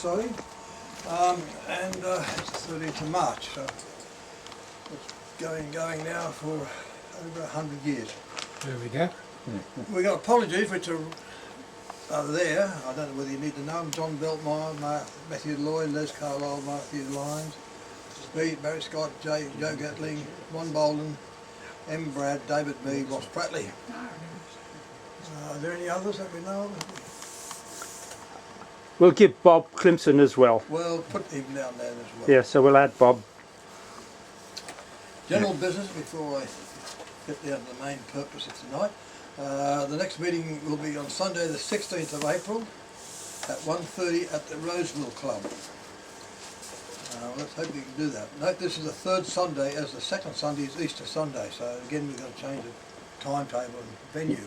Society, and it's the 13th of March, so it's going now for over 100 years. There we go. We've got apologies which are there. I don't know whether you need to know them. John Beltmire, Matthew Lloyd, Les Carlisle, Matthew Lyons, Barry Scott, Joe Gatling, Ron Bolden, M. Brad, David B, Ross Pratley. Are there any others that we know of? We'll give Bob Clemson as well. We'll put him down there as well. Yeah, so we'll add Bob. General business before I get down to the main purpose of tonight. The next meeting will be on Sunday the 16th of April at 1:30 at the Roseville Club. Let's hope we can do that. Note this is the third Sunday, as the second Sunday is Easter Sunday, so again we're going to change the timetable and venue.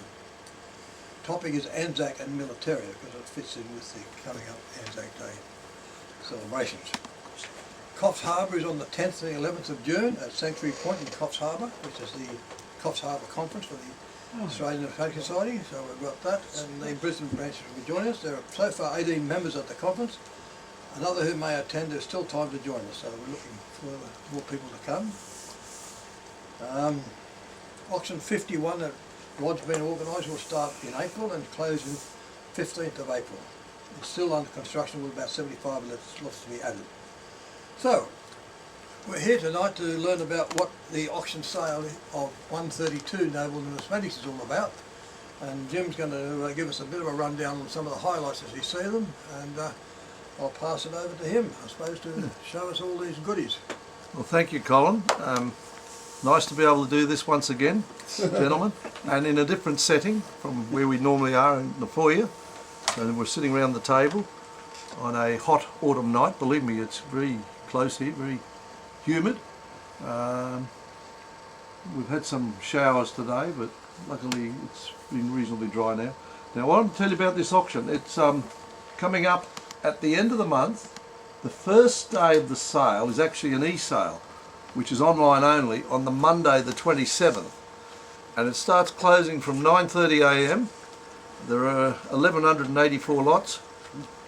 Topic is Anzac and Militaria because it fits in with the coming up Anzac Day celebrations. Coffs Harbour is on the 10th and the 11th of June at Sanctuary Point in Coffs Harbour, which is the Coffs Harbour Conference for the Australian Numismatic Society, so we've got that, and the Brisbane branch will join us. There are so far 18 members at the conference. Another who may attend, there's still time to join us, so we're looking for more people to come. Auction 51 at Rod's been organised will start in April and close in 15th of April. It's still under construction with about 75 lots to be added. So, we're here tonight to learn about what the auction sale of 132 Noble Numismatics is all about. And Jim's going to give us a bit of a rundown on some of the highlights as he sees them, and I'll pass it over to him, I suppose, to show us all these goodies. Well, thank you, Colin. Nice to be able to do this once again, gentlemen, and in a different setting from where we normally are in the foyer. So we're sitting around the table on a hot autumn night. Believe me, it's very close here, very humid. We've had some showers today, but luckily it's been reasonably dry now. Now I want to tell you about this auction. It's coming up at the end of the month. The first day of the sale is actually an e-sale, which is online only, on the Monday the 27th, and it starts closing from 9:30 a.m. There are 1184 lots,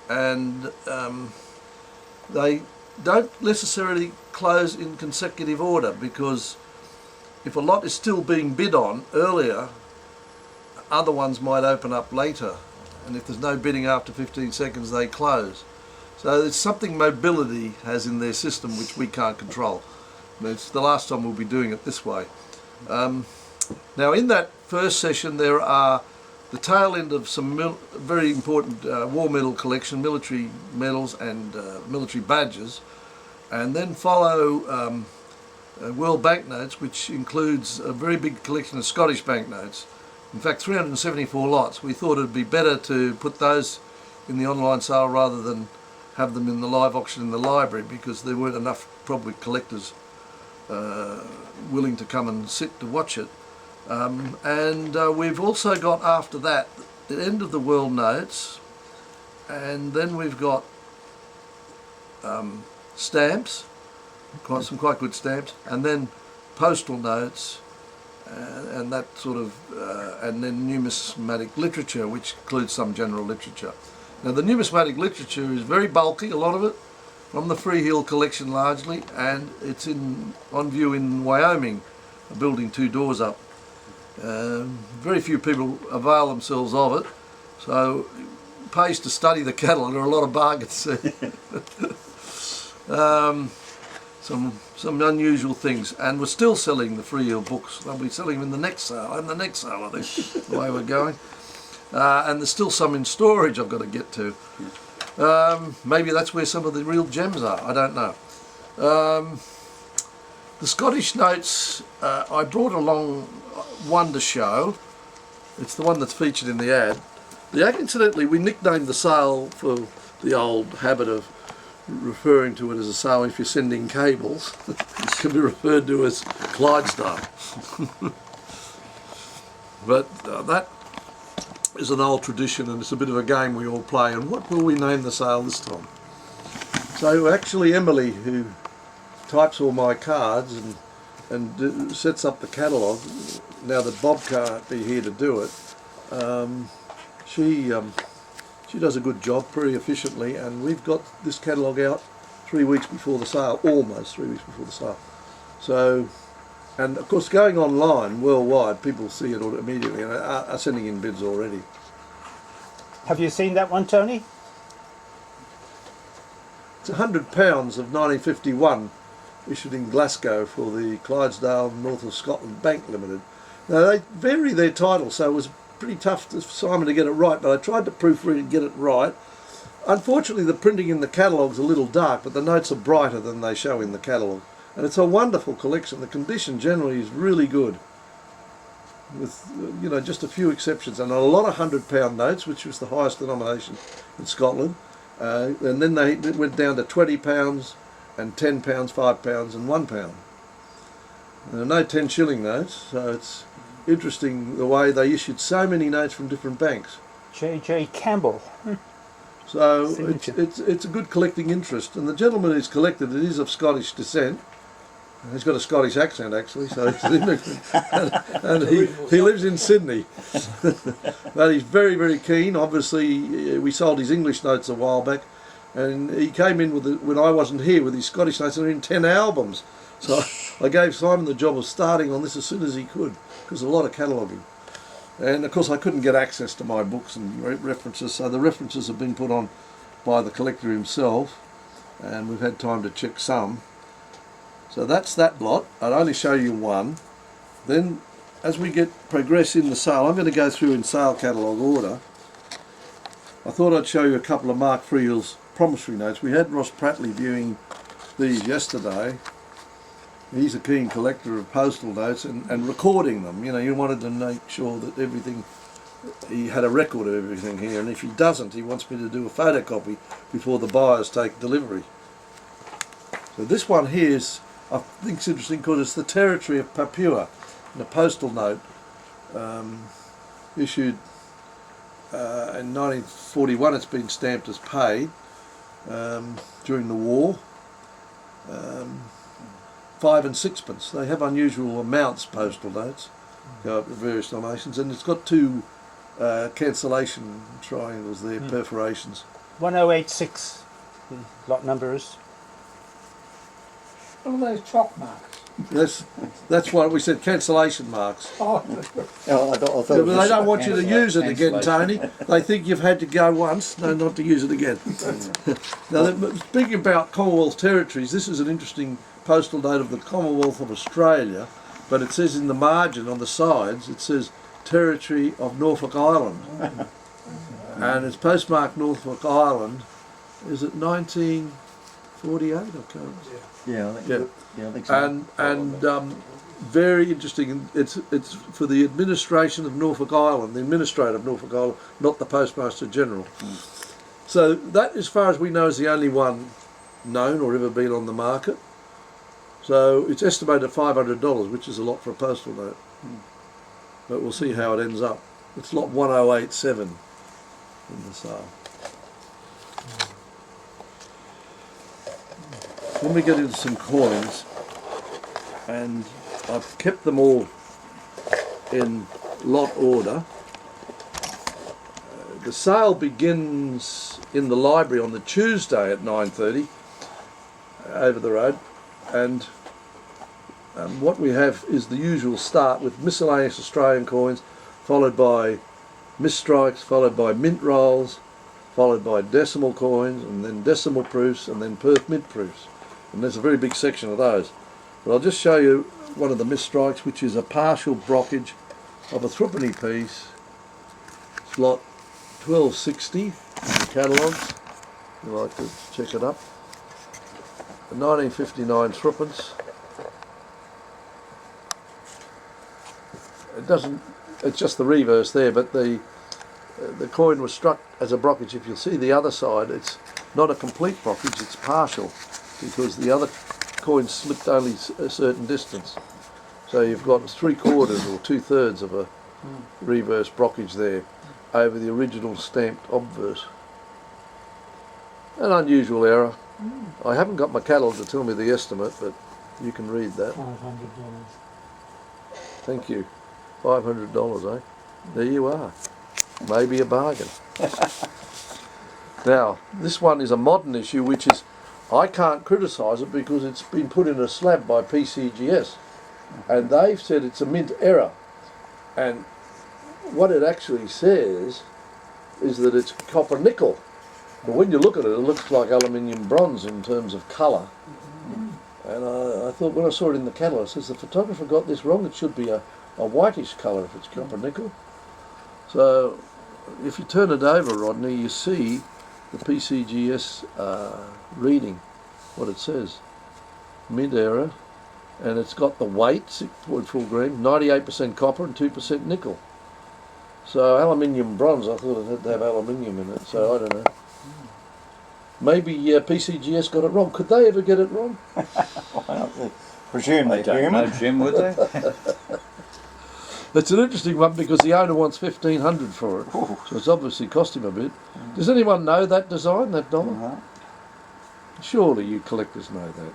and they don't necessarily close in consecutive order, because if a lot is still being bid on earlier, other ones might open up later, and if there's no bidding after 15 seconds they close. So it's something Mobility has in their system which we can't control. It's the last time we'll be doing it this way. Now in that first session there are the tail end of some very important war medal collection, military medals and military badges, and then follow world banknotes, which includes a very big collection of Scottish banknotes. In fact, 374 lots. We thought it'd be better to put those in the online sale rather than have them in the live auction in the library, because there weren't enough probably collectors willing to come and sit to watch it. We've also got, after that, the end of the world notes, and then we've got stamps, some quite good stamps, and then postal notes, and that sort of, and then numismatic literature, which includes some general literature. Now the numismatic literature is very bulky, a lot of it, from the Freehill collection largely, and it's on view in Wyoming, building 2 doors up. Very few people avail themselves of it, so it pays to study the cattle. There are a lot of bargains there. Some unusual things, and we're still selling the Freehill books. They'll be selling them in the next sale, I think, the way we're going. And there's still some in storage I've got to get to. Maybe that's where some of the real gems are, I don't know. The Scottish notes, I brought along one to show. It's the one that's featured in the ad. Incidentally, we nicknamed the sale for the old habit of referring to it as a sale if you're sending cables. It can be referred to as Clydesdale. But that is an old tradition, and it's a bit of a game we all play. And what will we name the sale this time? So actually Emily, who types all my cards and sets up the catalogue, now that Bob can't be here to do it, she she does a good job, pretty efficiently, and we've got this catalogue out 3 weeks before the sale, almost 3 weeks before the sale. So, and of course going online worldwide, people see it immediately and are sending in bids already. Have you seen that one, Tony? It's £100 of 1951, issued in Glasgow for the Clydesdale North of Scotland Bank Limited. Now they vary their title, so it was pretty tough for Simon to get it right, but I tried to proofread and get it right. Unfortunately, the printing in the catalogue's a little dark, but the notes are brighter than they show in the catalogue. And it's a wonderful collection. The condition generally is really good, with just a few exceptions, and a lot of £100 notes, which was the highest denomination in Scotland. And then it went down to £20 and £10, £5 and £1. There are no 10 shilling notes, so it's interesting the way they issued so many notes from different banks. J.J. Campbell. So Signature. it's a good collecting interest, and the gentleman who's collected it is of Scottish descent. He's got a Scottish accent actually, so he's an immigrant, and he lives in Sydney. But he's very, very keen. Obviously, we sold his English notes a while back, and he came in when I wasn't here with his Scottish notes, and they're in 10 albums. So I gave Simon the job of starting on this as soon as he could, because a lot of cataloguing. And of course I couldn't get access to my books and references, so the references have been put on by the collector himself, and we've had time to check some. So that's that lot. I'll only show you one. Then as we progress in the sale, I'm going to go through in sale catalogue order. I thought I'd show you a couple of Mark Friel's promissory notes. We had Ross Pratley viewing these yesterday. He's a keen collector of postal notes and recording them. He wanted to make sure that he had a record of everything here, and if he doesn't, he wants me to do a photocopy before the buyers take delivery. So this one here I think it's interesting because it's the territory of Papua, and a postal note issued in 1941. It's been stamped as paid during the war. 5 and 6pence. They have unusual amounts, postal notes, go up to various denominations, and it's got 2 cancellation triangles there, perforations. 1086, the lot number is. What are those chalk marks? That's why we said cancellation marks. Oh, I thought But they don't want you to use it again, Tony. They think you've had to go once, no, not to use it again. Now, speaking about Commonwealth territories, this is an interesting postal note of the Commonwealth of Australia, but it says in the margin on the sides, it says Territory of Norfolk Island. And it's postmarked Norfolk Island. Is it 1948? I can't. Yeah, I think so. And very interesting. It's for the administration of Norfolk Island, the administrator of Norfolk Island, not the Postmaster General. So that, as far as we know, is the only one known or ever been on the market. So it's estimated at $500, which is a lot for a postal note. But we'll see how it ends up. It's lot 1087 in the sale. Then we get into some coins, and I've kept them all in lot order. The sale begins in the library on the Tuesday at 9:30 over the road, and what we have is the usual start with miscellaneous Australian coins, followed by misstrikes, followed by mint rolls, followed by decimal coins, and then decimal proofs, and then Perth mint proofs. And there's a very big section of those. But I'll just show you one of the misstrikes, which is a partial brockage of a threepenny piece. It's lot 1260 in the catalogues. If you'd like to check it up. A 1959 threepence. It doesn't, it's just the reverse there, but the coin was struck as a brockage. If you'll see the other side, it's not a complete brockage, it's partial, because the other coin slipped only a certain distance. So you've got 3/4 or 2/3 of a reverse brockage there over the original stamped obverse. An unusual error. I haven't got my catalogue to tell me the estimate, but you can read that. $500. Thank you. $500, eh? There you are. Maybe a bargain. Now, this one is a modern issue, which is, I can't criticise it because it's been put in a slab by PCGS, and they've said it's a mint error. And what it actually says is that it's copper nickel. But when you look at it, it looks like aluminium bronze in terms of colour. And I thought, when I saw it in the catalogue, it says the photographer got this wrong. It should be a whitish colour if it's copper nickel. So if you turn it over, Rodney, you see the PCGS reading, what it says. Mint error, and it's got the weight, 6.4 gram, 98% copper and 2% nickel. So aluminium bronze, I thought it had to have aluminium in it, so I don't know. Maybe PCGS got it wrong. Could they ever get it wrong? Well, presume They they're don't know, human. Jim, would they? It's an interesting one because the owner wants $1,500 for it, Ooh. so it's obviously cost him a bit. Does anyone know that design, that dollar? No. Surely you collectors know that.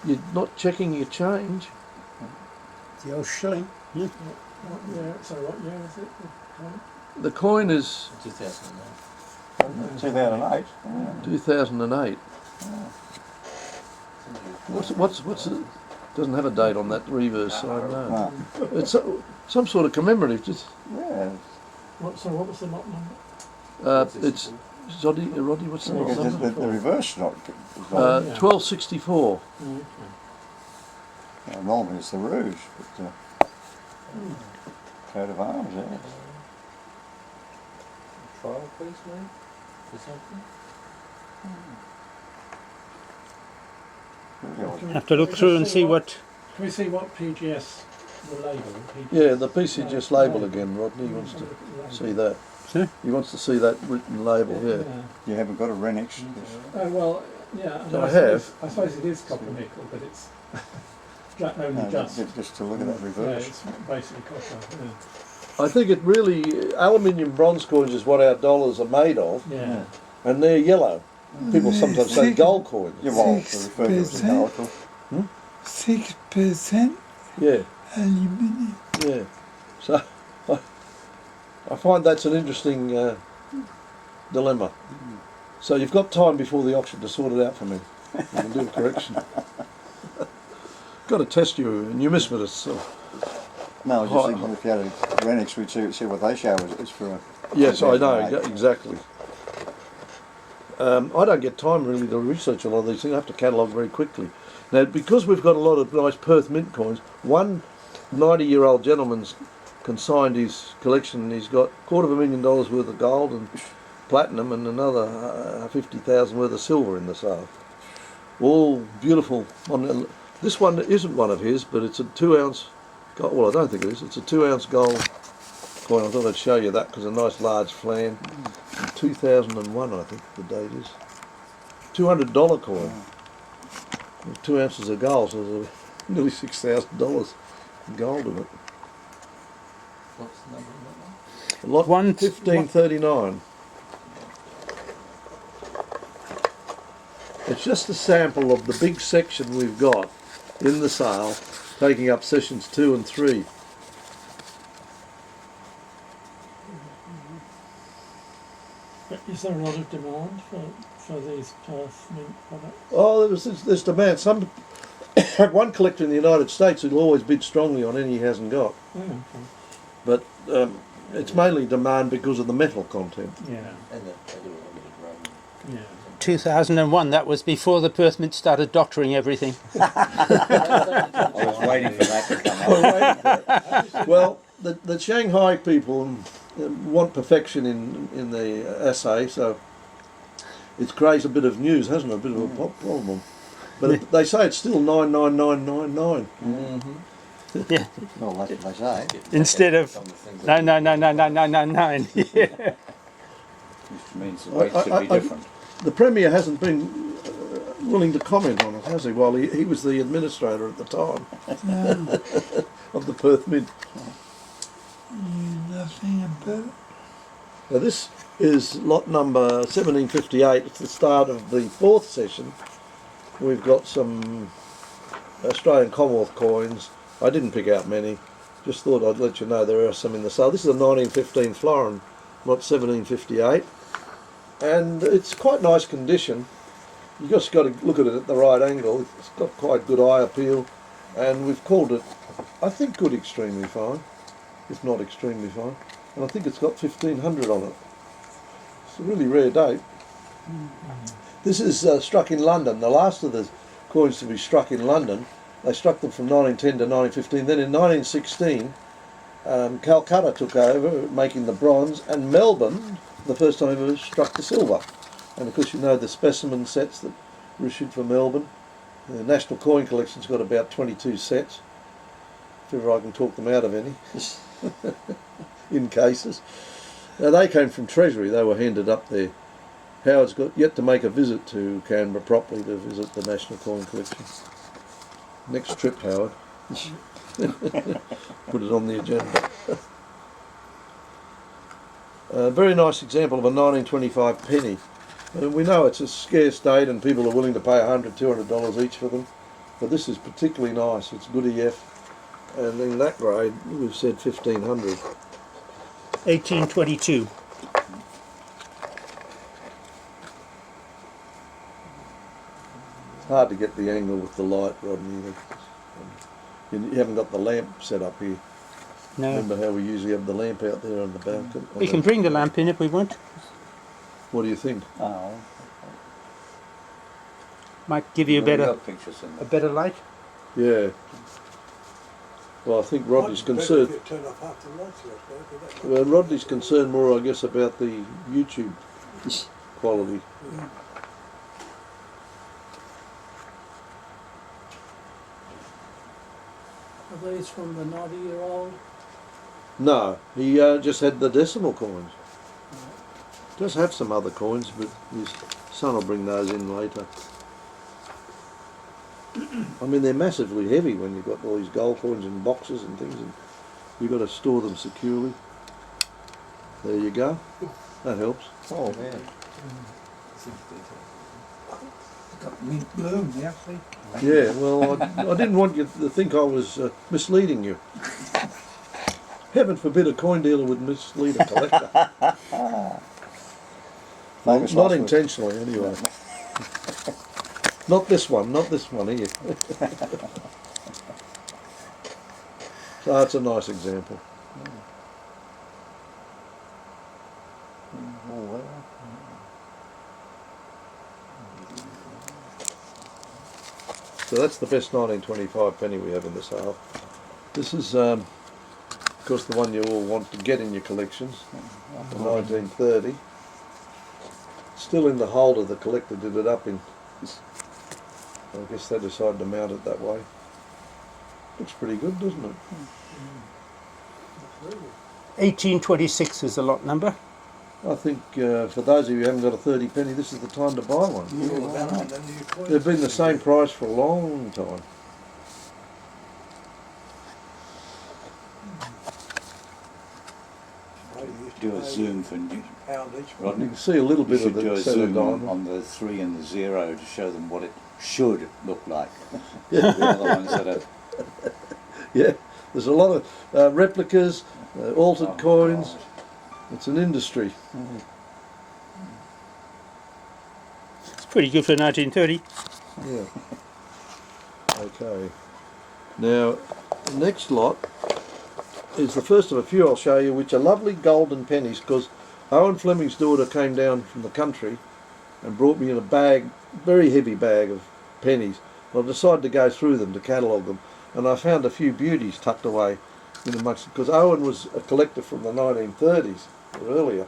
You're not checking your change. The old shilling. What year, so what year is it? The coin is 2009. 2008. Yeah. 2008. What's it? Doesn't have a date on that reverse side, no. No. It's some sort of commemorative. Just Yeah. What was the lot number? it's Rodney. What's the Because number? the reverse is not. 1264. Okay. Normally it's the rouge, but coat of arms, yeah. Trial piece, maybe? For something? Have to look through and see what. Can we see what PGS, the label? Yeah, the PCGS label again. Rodney wants to see that. See? He wants to see that written label. Yeah. You haven't got a Renix. Oh, well, yeah. I have. I suppose it is copper nickel, but it's only No, just. just to look at that Yeah, reverse. it's basically copper. I think it really aluminium bronze coins is what our dollars are made of, Yeah. and they're yellow. People sometimes say gold coins. Yeah, well, to refer to it as 6%. historical. 6% Yeah, aluminium. yeah. So I find that's an interesting dilemma. So you've got time before the auction to sort it out for me. You can do a correction. Got to test you, numismatists. So. No, I was just thinking if you had a Renix, we'd see what they show us for a... Yes, I know, 2008. exactly. I don't get time really to research a lot of these things. I have to catalogue very quickly. Now, because we've got a lot of nice Perth mint coins, one 90-year-old gentleman's consigned his collection, and he's got $250,000 worth of gold and platinum and another 50,000 worth of silver in the sale. All beautiful. This one isn't one of his, but it's a 2-ounce gold. Well, I don't think it is. It's a 2-ounce gold coin. I thought I'd show you that because a nice large flan. 2001, I think the date is. $200 coin. 2 ounces of gold, so there's nearly $6,000 in gold in it. What's the number of that one? Lot One- 1539. It's just a sample of the big section we've got in the sale, taking up sessions 2 and 3. Is there a lot of demand for these Perth mint products? Oh, there's demand. Some one collector in the United States who'll always bid strongly on any he hasn't got, Oh, okay. but it's mainly demand because of the metal content. Yeah, And they do a limited run. yeah. 2001, that was before the Perth Mint started doctoring everything. I was waiting for that to come out. Well, the Shanghai people want perfection in the assay, so it's created a bit of news, hasn't it? A bit of a problem. But they say it's still 99999. Yeah. Well, that's what they say. Instead of Some things no, no, no, no, no, no, no, no. Yeah. Which means the weight should be different. The Premier hasn't been willing to comment on it, has he? While he was the administrator at the time of the Perth Mint. Nothing about it. Now this is lot number 1758. It's the start of the 4th session. We've got some Australian Commonwealth coins. I didn't pick out many. Just thought I'd let you know there are some in the sale. This is a 1915 florin, lot 1758. and it's quite nice condition. You just got to look at it at the right angle. It's got quite good eye appeal, and we've called it, I think, good extremely fine, if not extremely fine. And I think it's got 1500 on it. It's a really rare date. This is struck in London. The last of the coins to be struck in London. They struck them from 1910 to 1915. Then in 1916, Calcutta took over, making the bronze, and Melbourne, the first time ever, struck the silver. And of course, you know the specimen sets that were issued for Melbourne. The National Coin Collection's got about 22 sets, if ever I can talk them out of any, in cases. Now, they came from Treasury. They were handed up there. Howard's got yet to make a visit to Canberra properly to visit the National Coin Collection. Next trip, Howard. Put it on the agenda. A very nice example of a 1925 penny. We know it's a scarce date and people are willing to pay $100, $200 each for them, but this is particularly nice. It's good EF, and in that grade we've said 1500. 1822. It's hard to get the angle with the light, Rodney. You haven't got the lamp set up here. No. Remember how we usually have the lamp out there on the balcony? We can bring the lamp in if we want. What do you think? Oh, Might give you we've a got pictures in a there. better light. Yeah. Well, I think Rodney's Might be better concerned. if you turn off half the lights, I suppose, but Well, Rodney's concerned more, I guess, about the YouTube quality. Are these from the 90-year-old? No, he just had the decimal coins. Does have some other coins, but his son will bring those in later. I mean, they're massively heavy when you've got all these gold coins in boxes and things, and you've got to store them securely. There you go. That helps. Oh, man. Got mint bloom now, see? Yeah, well, I didn't want you to think I was misleading you. Heaven forbid a coin dealer would mislead a collector. Famous Not last word. intentionally, anyway. Not this one here. So that's a nice example. Oh, well. So that's the best 1925 penny we have in this half. This is, of course, the one you all want to get in your collections, the 1930. Still in the holder, the collector did it up in. I guess they decided to mount it that way. Looks pretty good, doesn't it? 1826 is the lot number. I think for those of you who haven't got a 30 penny, this is the time to buy one. it's all about it, and then you coin They've been the same price for a long time. Do a zoom for New pound each. You Rodney. can see a little You bit of should the do a centre zoom diamond. on the 3 and the 0 to show them what it should look like. The other ones that are Yeah, there's a lot of replicas, altered Oh, coins. God. It's an industry. It's pretty good for 1930. Yeah. Okay. Now, the next lot is the first of a few I'll show you, which are lovely golden pennies, because Owen Fleming's daughter came down from the country and brought me in a bag, very heavy bag of pennies. I decided to go through them to catalogue them, and I found a few beauties tucked away in amongst, because Owen was a collector from the 1930s or earlier,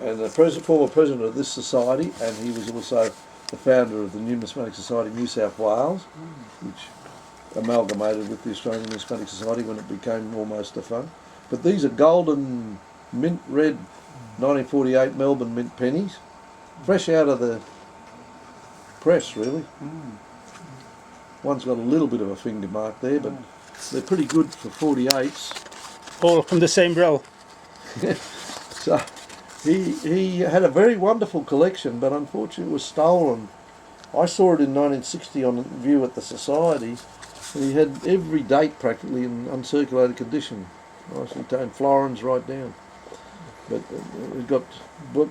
and the former president of this society, and he was also the founder of the Numismatic Society New South Wales, which amalgamated with the Australian Numismatic Society when it became almost a fund. But these are golden mint red 1948 Melbourne mint pennies, fresh out of the press really. One's got a little bit of a finger mark there, but they're pretty good for 48s. All from the same row. So he had a very wonderful collection, but unfortunately it was stolen. I saw it in 1960 on view at the Society. He had every date practically in uncirculated condition. Nicely toned, florins right down. but it got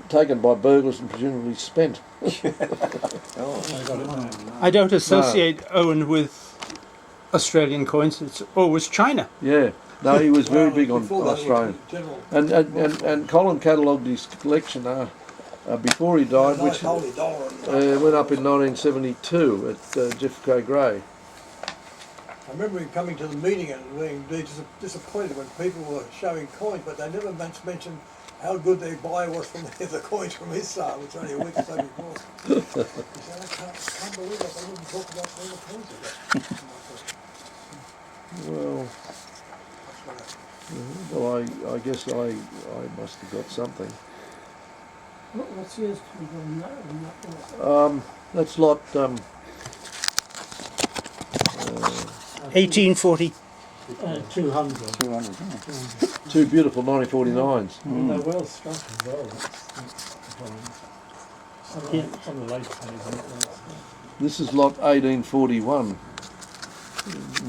taken by burglars and presumably spent. I don't associate Owen with Australian coins. It's always China. Yeah, no, he was very Well, big on before that was Australian. general. And Colin catalogued his collection before he died, Nice which holy dollar. And, went up in 1972 at Jeff K. Gray. I remember him coming to the meeting and being disappointed when people were showing coins, but they never once mentioned how good their buy was from the coins from his sale, which only a week or so before. He said, I can't believe that they wouldn't talk about all the coins they got. Well, well, I guess I must have got something. What's yours to be on that lot? That's lot 1840. 200. 200, yeah. two beautiful 1949s. And they're well struck as well. That's some of the late pages. This is lot 1841,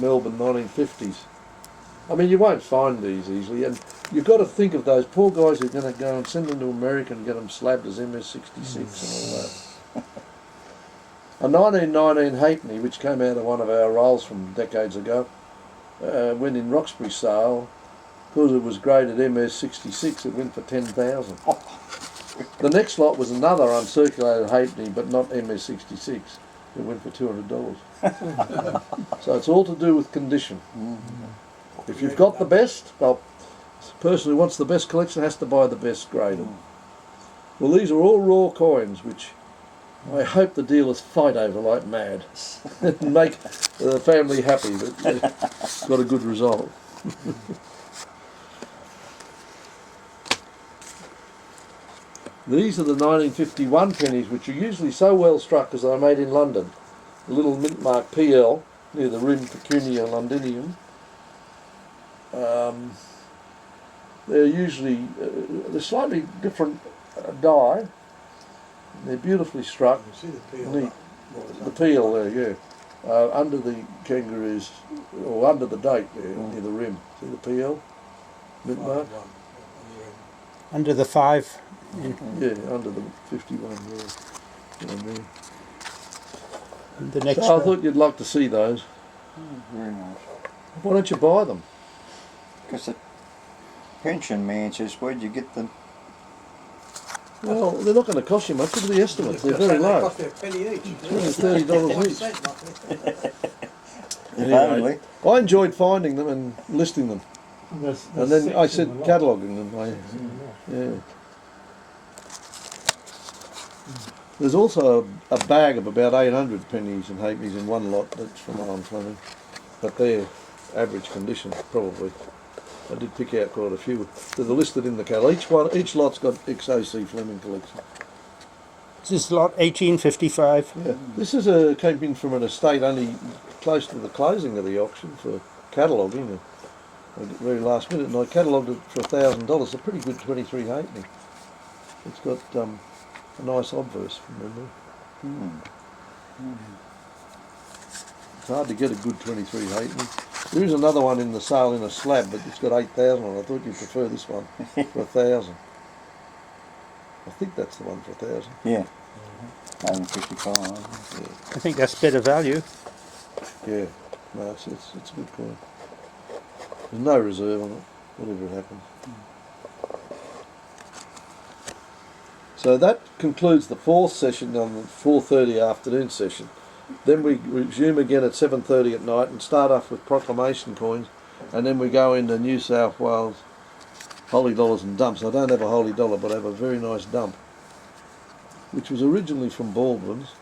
Melbourne 1950s. I mean, you won't find these easily, and you've got to think of those poor guys who are going to go and send them to America and get them slabbed as MS-66 and all that. A 1919 halfpenny, which came out of one of our rolls from decades ago, went in Roxbury sale. Because it was graded MS-66, it went for 10,000. The next lot was another uncirculated halfpenny, but not MS-66. It went for $200. So it's all to do with condition. If you've got the best, well, the person who wants the best collection has to buy the best graded. Well, these are all raw coins, which I hope the dealers fight over like mad and make the family happy that they've got a good result. These are the 1951 pennies, which are usually so well struck as they're made in London. The little mint mark PL near the rim pecunia londinium. They're usually they're slightly different dye. They're beautifully struck. you see the peel. Neat. The peel there, yeah. Under the kangaroos, or under the date there, near the rim. See the peel? Mint mark? Under the 5. Yeah, under the 51 there. Down there. And the next So I one. thought you'd like to see those. Very nice. Why don't you buy them? Because the pension man says, where'd you get them? Well, they're not going to cost you much. Look at the estimates. They're very They low. cost me a penny each. $30 each. If only. I enjoyed finding them and listing them. And then I said cataloguing them. Yeah. There's also a bag of about 800 pennies and halfpennies in one lot that's from Alan Fleming. But they're average condition, probably. I did pick out quite a few. They're listed in the catalogue. Each lot's got XOC Fleming collection. This is lot 1855. Yeah. This is came in from an estate only close to the closing of the auction for cataloguing. At the very last minute, and I catalogued it for $1,000. A pretty good 23 halfpenny. It's got a nice obverse from memory. It's hard to get a good 23 halfpenny. There is another one in the sale in a slab, but it's got 8,000 on it. I thought you'd prefer this one for 1,000. I think that's the one for 1,000. Yeah. 155. I think that's better value. Yeah, no, it's a good coin. There's no reserve on it, whatever happens. So that concludes the fourth session on the 4:30 afternoon session. Then we resume again at 7:30 at night and start off with proclamation coins, and then we go into New South Wales holy dollars and dumps. I don't have a holy dollar, but I have a very nice dump, which was originally from Baldwin's.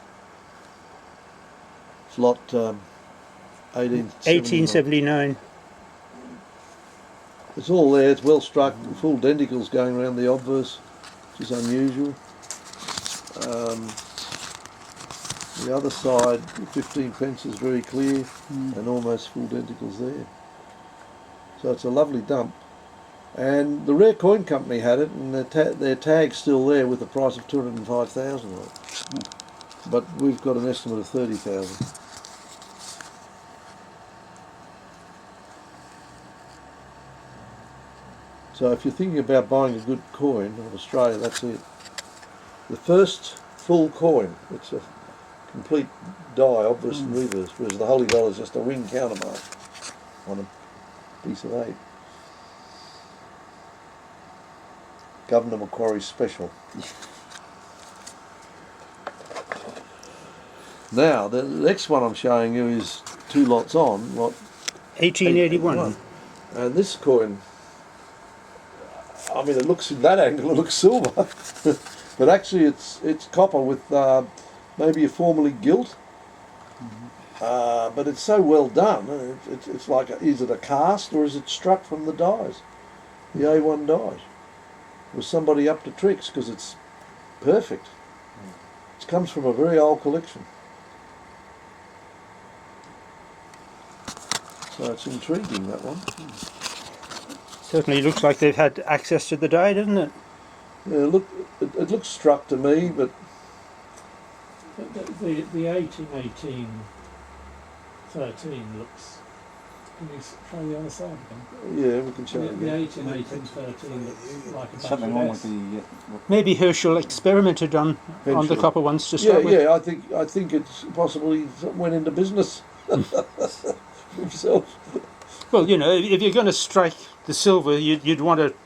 It's lot 1879. It's all there, it's well struck, full denticles going around the obverse, which is unusual. The other side, 15 pence is very clear and almost full denticles there. So it's a lovely dump. And the Rare Coin Company had it, and their tag's still there with the price of 205,000 on it. But we've got an estimate of 30,000. So if you're thinking about buying a good coin of Australia, that's it. The first full coin, it's a complete die, obverse and reverse, whereas the Holy Dollar is just a ring countermark on a piece of 8. Governor Macquarie Special. Now, the next one I'm showing you is 2 lots on, lot 1881. and this coin, I mean, it looks in that angle, it looks silver, but actually it's copper with maybe a formerly gilt, but it's so well done. It's like, is it a cast or is it struck from the dies, the A1 dies? Was somebody up to tricks, because it's perfect. It comes from a very old collection. So it's intriguing, that one. Certainly looks like they've had access to the die, doesn't it? Yeah, look, it looks struck to me, but The 8 in 1813 looks. Can you try the other side again? yeah, we can show it The again. 8 in 1813 looks like a bunch Something of wrong S. with the. Maybe Herschel experimented on the Eventually. copper ones to Yeah, start with. yeah, I think it's possibly went into business himself. Well, you know, if you're going to strike the silver, you'd want to It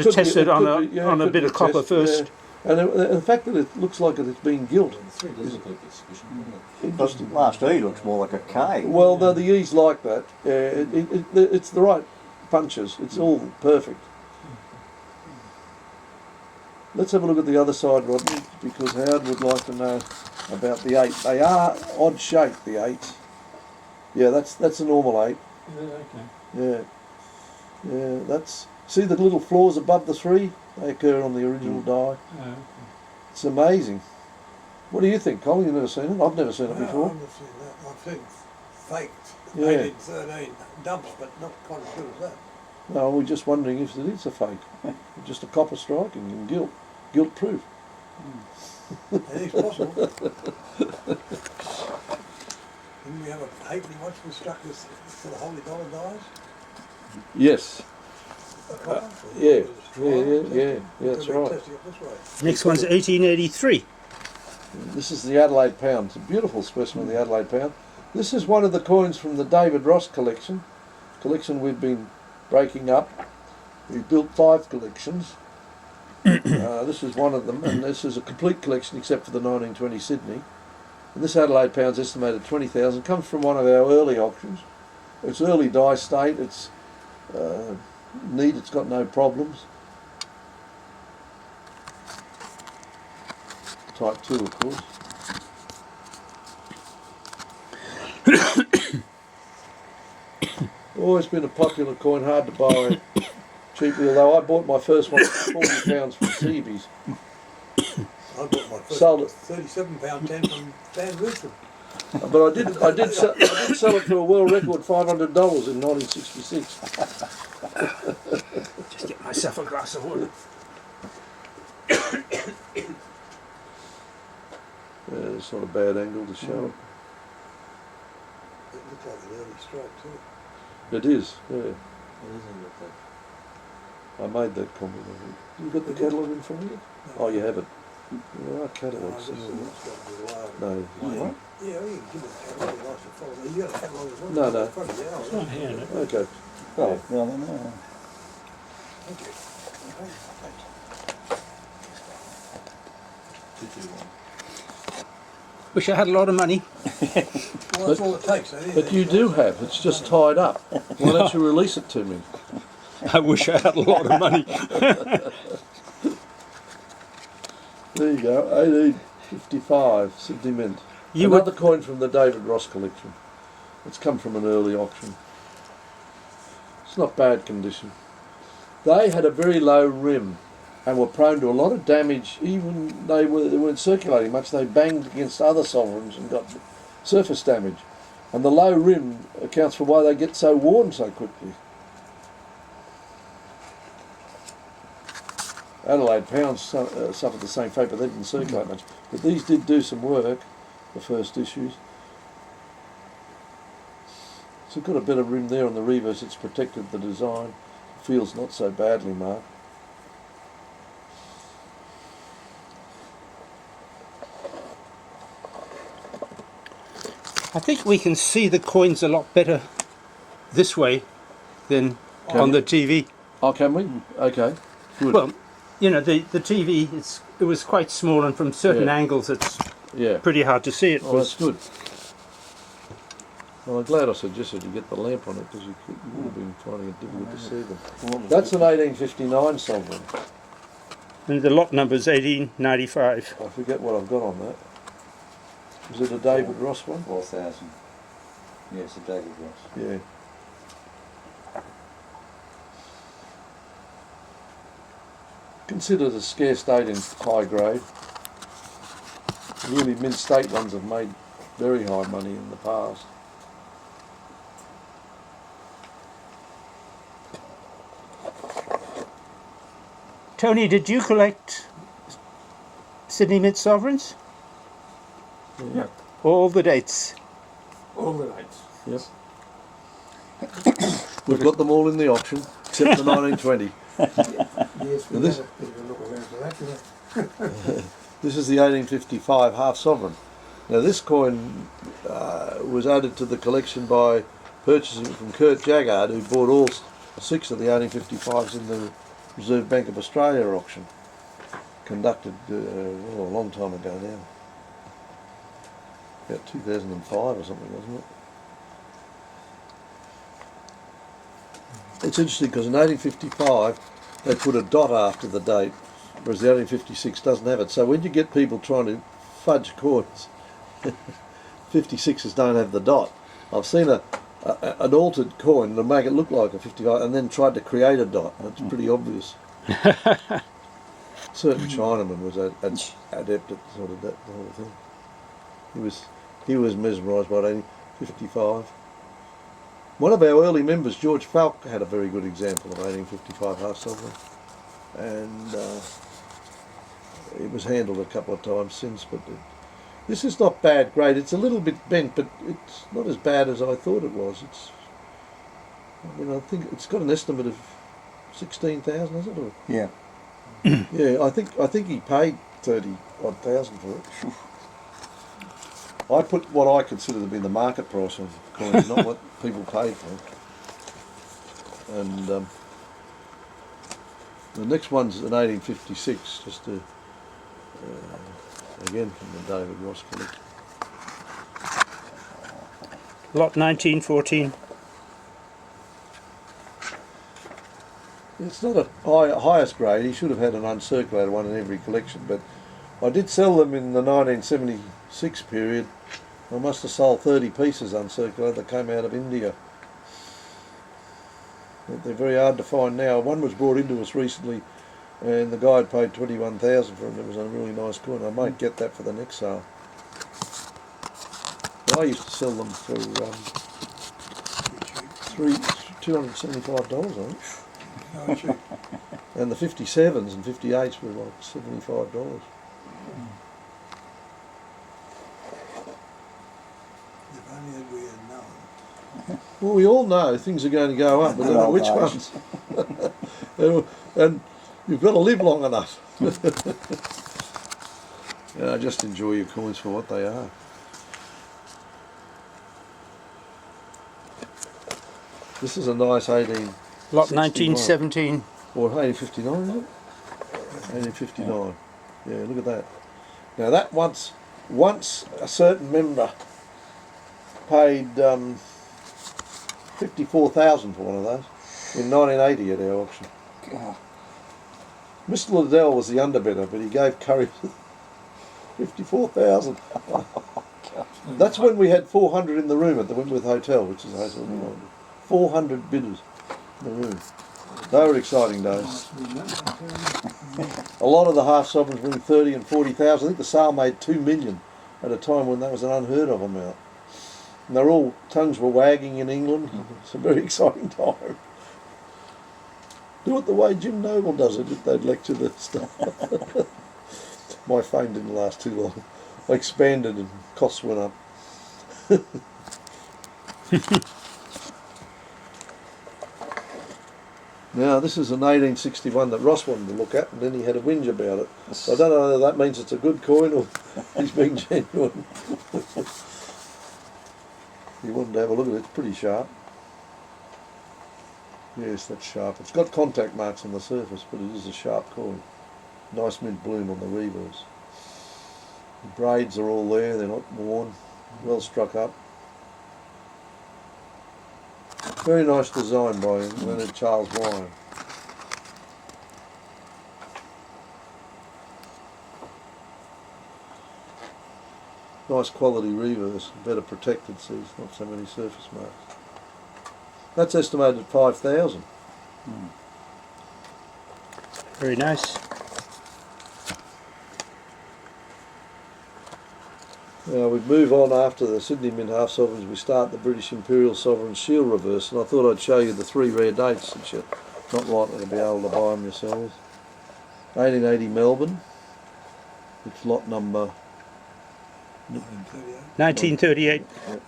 could test be- it on could be- yeah, on it a could bit be of copper test, first. yeah. And the fact that it looks like it's been gilt. The last E looks more like a K. Well, the E's like that. It's the right punches. It's all perfect. Let's have a look at the other side, Rodney, because Howard would like to know about the 8. They are odd shaped, the 8s. Yeah, that's a normal 8. Yeah, Yeah. okay. Yeah, that's... See the little flaws above the 3? They occur on the original die. Oh, okay. It's amazing. What do you think, Colin? You've never seen it? I've never seen it No, before. I've never seen that. I've seen faked Yeah. 1813 dumps, but not quite as good as that. No, we're just wondering if it is a fake. Just a copper striking and guilt proof. It is possible. Didn't we have a halfpenny watch we struck this for the Holy Dollar dies? Yes. Copper? yeah, It was trial, yeah, testing. that's Could be right. testing it this way. Next one's 1883. This is the Adelaide pound. It's a beautiful specimen of the Adelaide pound. This is one of the coins from the David Ross collection we've been breaking up. We've built 5 collections. This is one of them, and this is a complete collection except for the 1920 Sydney. And this Adelaide pound's estimated 20,000. Comes from one of our early auctions. It's early die state. It's neat. It's got no problems. Type 2, of course. Always been a popular coin, hard to buy cheaply, although I bought my first one for £40 from Seabees. I bought my first Sold it. £37.10 from Dan Wilson. But I did sell it for a world record $500 in 1966. Just get myself a glass of water. Yeah, it's not a bad angle to show It looked like an early strike too. it. It is, yeah. I made that comment. I think. You got the catalogue in front of you? Oh, you have it. There are catalogues. No. Yeah, you can give it a catalogue. Nice to follow. You got a catalogue as well? No, no. In front of you, It's yeah. not here, no. Okay. Oh, well, then, Thank you. Okay. Wish I had a lot of money. Well, that's all it takes. But you do have. It's just tied up. Why don't you release it to me? I wish I had a lot of money. There you go. 1855 Sydney Mint. You Another would, coin from the David Ross collection. It's come from an early auction. It's not bad condition. They had a very low rim and were prone to a lot of damage. Even they weren't circulating much. They banged against other sovereigns and got surface damage. And the low rim accounts for why they get so worn so quickly. Adelaide pounds suffered the same fate, but they didn't circulate much. But these did do some work, the first issues. So it's got a better rim there on the reverse. It's protected the design. feels not so badly marked. I think we can see the coins a lot better this way than on the TV. Oh, can we? Okay, good. Well, you know, the TV, it was quite small, and from certain Yeah. angles it's Yeah. pretty hard to see it. Oh, that's good. Well, I'm glad I suggested you get the lamp on it, because you would have been finding it difficult to see them. That's an 1859 sovereign. And the lot number's 1895. I forget what I've got on that. Is it a David Ross one? 4,000. Yes, a David Ross. Yeah. Considered a scarce date in high grade. Really, mid-state ones have made very high money in the past. Tony, did you collect Sydney Mint sovereigns? Yeah. All the dates? All the lights. Yep. We've got them all in the auction, except the 1920. Yes, we this- have a bit of a look around for that, you know. This is the 1855 half sovereign. Now this coin was added to the collection by purchasing it from Kurt Jaggard, who bought all 6 of the 1855s in the Reserve Bank of Australia auction, conducted a long time ago now. About 2005 or something, wasn't it? It's interesting because in 1855 they put a dot after the date, whereas the 1856 doesn't have it. So when you get people trying to fudge coins, 56s don't have the dot. I've seen an altered coin to make it look like a 55 and then tried to create a dot. It's pretty obvious. Certain Chinaman was adept at sort of that sort of thing. He was mesmerised by 1855. One of our early members, George Falk, had a very good example of 1855 half sovereign, and it was handled a couple of times since. But this is not bad grade. It's a little bit bent, but it's not as bad as I thought it was. I think it's got an estimate of 16,000, has it? Or? Yeah. Yeah, I think he paid 30-odd thousand for it. I put what I consider to be the market price of coins, not what people paid for it. And the next one's an 1856, just to, again from the David Ross collection. Lot 1914. It's not a highest grade. He should have had an uncirculated one in every collection, but I did sell them in the 1976 period. I must have sold 30 pieces uncirculated that came out of India. They're very hard to find now. One was brought into us recently, and the guy had paid 21,000 for it. It was a really nice coin. I might get that for the next sale. But I used to sell them for $275, I think. No, cheap. And the 57s and 58s were like $75. If only we had known. Well, we all know things are going to go up, but we don't know which ones. And you've got to live long enough. Just enjoy your coins for what they are. This is a nice 18... Lot 61. 1917. Or 1859, is it? 1859. Yeah, look at that. Now that once a certain member paid 54,000 for one of those in 1980 at our auction. God. Mr. Liddell was the underbidder, but he gave Curry 54,000. That's when we had 400 in the room at the Wentworth Hotel, which is a hotel. 400 bidders in the room. They were exciting days. A lot of the half sovereigns were in 30 and 40,000. I think the sale made 2 million at a time when that was an unheard of amount. And they're all, tongues were wagging in England. It's a very exciting time. Do it the way Jim Noble does it if they'd lecture the stuff. My fame didn't last too long. I expanded and costs went up. Now this is an 1861 that Ross wanted to look at, and then he had a whinge about it. So I don't know whether that means it's a good coin or he's being genuine. He wanted to have a look at it. It's pretty sharp. Yes, that's sharp. It's got contact marks on the surface, but it is a sharp coin. Nice mint bloom on the reverse. The braids are all there. They're not worn. Well struck up. Very nice design by Leonard Charles Wine. Nice quality reverse, better protected, see, it's not so many surface marks. That's estimated at 5,000. Very nice. Now we move on after the Sydney Mint half sovereigns. We start the British Imperial Sovereign Shield reverse, and I thought I'd show you the 3 rare dates since you're not likely to be able to buy them yourselves. 1880 Melbourne. It's lot number 1938. Yep.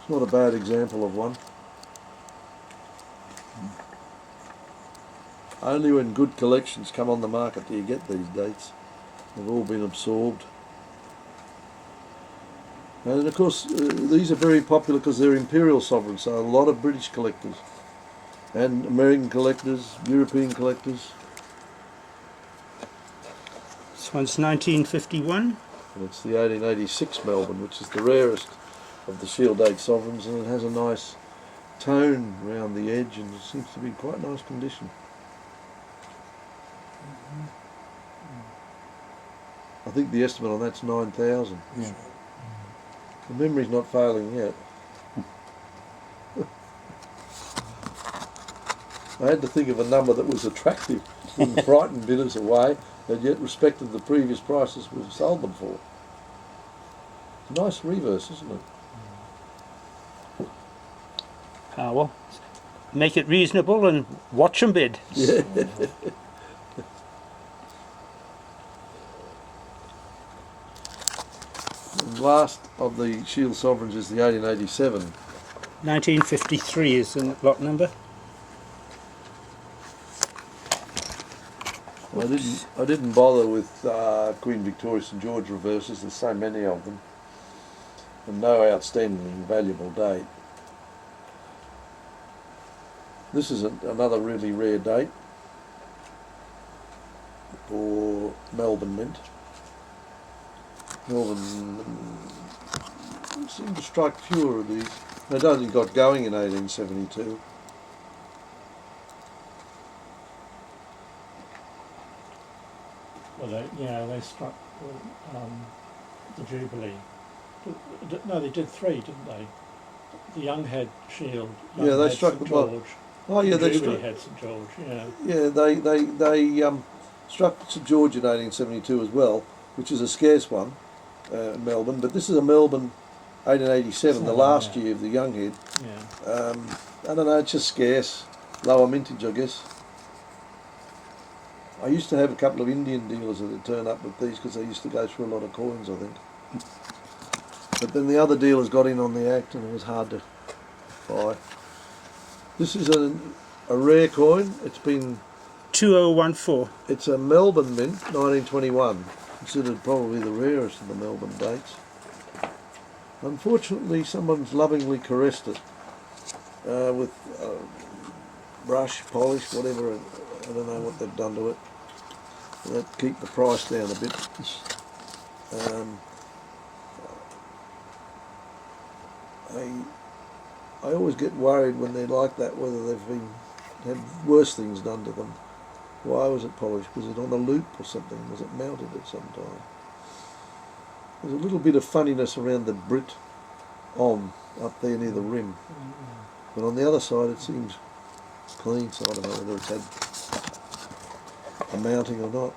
It's not a bad example of one. Only when good collections come on the market do you get these dates. They've all been absorbed. And of course these are very popular because they're imperial sovereigns, so a lot of British collectors and American collectors, European collectors. This one's 1951. And it's the 1886 Melbourne, which is the rarest of the Shield date sovereigns, and it has a nice tone around the edge and it seems to be in quite nice condition. I think the estimate on that's 9,000. Yeah. The memory's not failing yet. I had to think of a number that was attractive, didn't frighten bidders away, and yet respected the previous prices we've sold them for. Nice reverse, isn't it? Well, make it reasonable and watch them bid. Yeah. And last of the Shield sovereigns is the 1887. 1953 is the lot number. I didn't bother with Queen Victoria St George reverses. There's so many of them, and no outstanding valuable date. This is another really rare date for Melbourne Mint. Melbourne seemed to strike fewer of these. It only got going in 1872. Well, they struck the Jubilee. No, they did 3, didn't they? The Young had Shield. Young Yeah, they had struck St. the block. George. Oh yeah, they Jubilee struck. had St George. Yeah. Yeah, they struck St George in 1872 as well, which is a scarce one, Melbourne. But this is a Melbourne 1887, the last year of the Young Head. Yeah. I don't know, it's just scarce, lower mintage, I guess. I used to have a couple of Indian dealers that would turn up with these because they used to go through a lot of coins, I think. But then the other dealers got in on the act and it was hard to buy. This is a rare coin. It's been 2014. It's a Melbourne Mint, 1921, considered probably the rarest of the Melbourne dates. Unfortunately, someone's lovingly caressed it with brush, polish, whatever. I don't know what they've done to it. That keep the price down a bit. I always get worried when they're like that, whether they've had worse things done to them. Why was it polished? Was it on a loop or something? Was it mounted at some time? There's a little bit of funniness around the Brit on up there near the rim. But on the other side it seems clean, so I don't know whether it's had a mounting or not.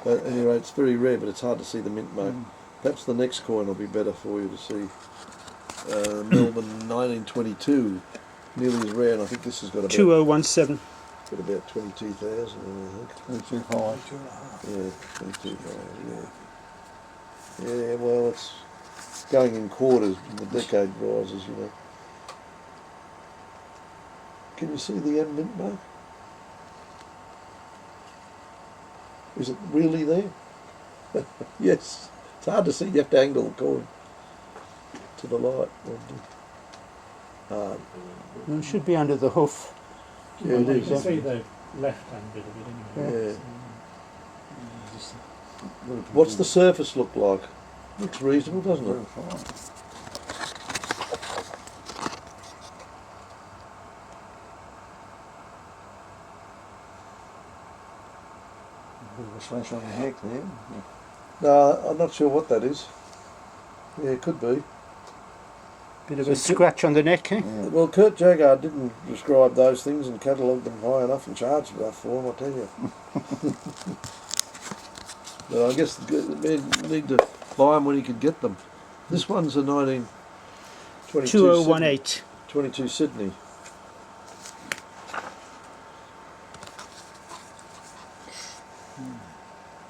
But at any rate, it's very rare, but it's hard to see the mint mark. Perhaps the next coin will be better for you to see. Melbourne 1922, nearly as rare, and I think this has got about 2017. got about 22,000, I think. 22.5. 2.5. Yeah, 22,000. Yeah. Yeah, well, it's going in quarters when the decade rises, you know. Can you see the end mint mark? Is it really there? Yes. It's hard to see. You have to angle the coin to the light. It should be under the hoof. Yeah, it You is. can see the left-hand bit of it anyway. Yeah. What's the surface look like? Looks reasonable, doesn't Very it? fine. Bit of a slash on the neck there. No, I'm not sure what that is. Yeah, it could be. Bit of a scratch on the neck, eh? Yeah. Well, Kurt Jagger didn't describe those things and catalogue them high enough and charged enough for them, I tell you. But I guess the man need to buy them when he could get them. This one's a 1922 2018. 22 Sydney.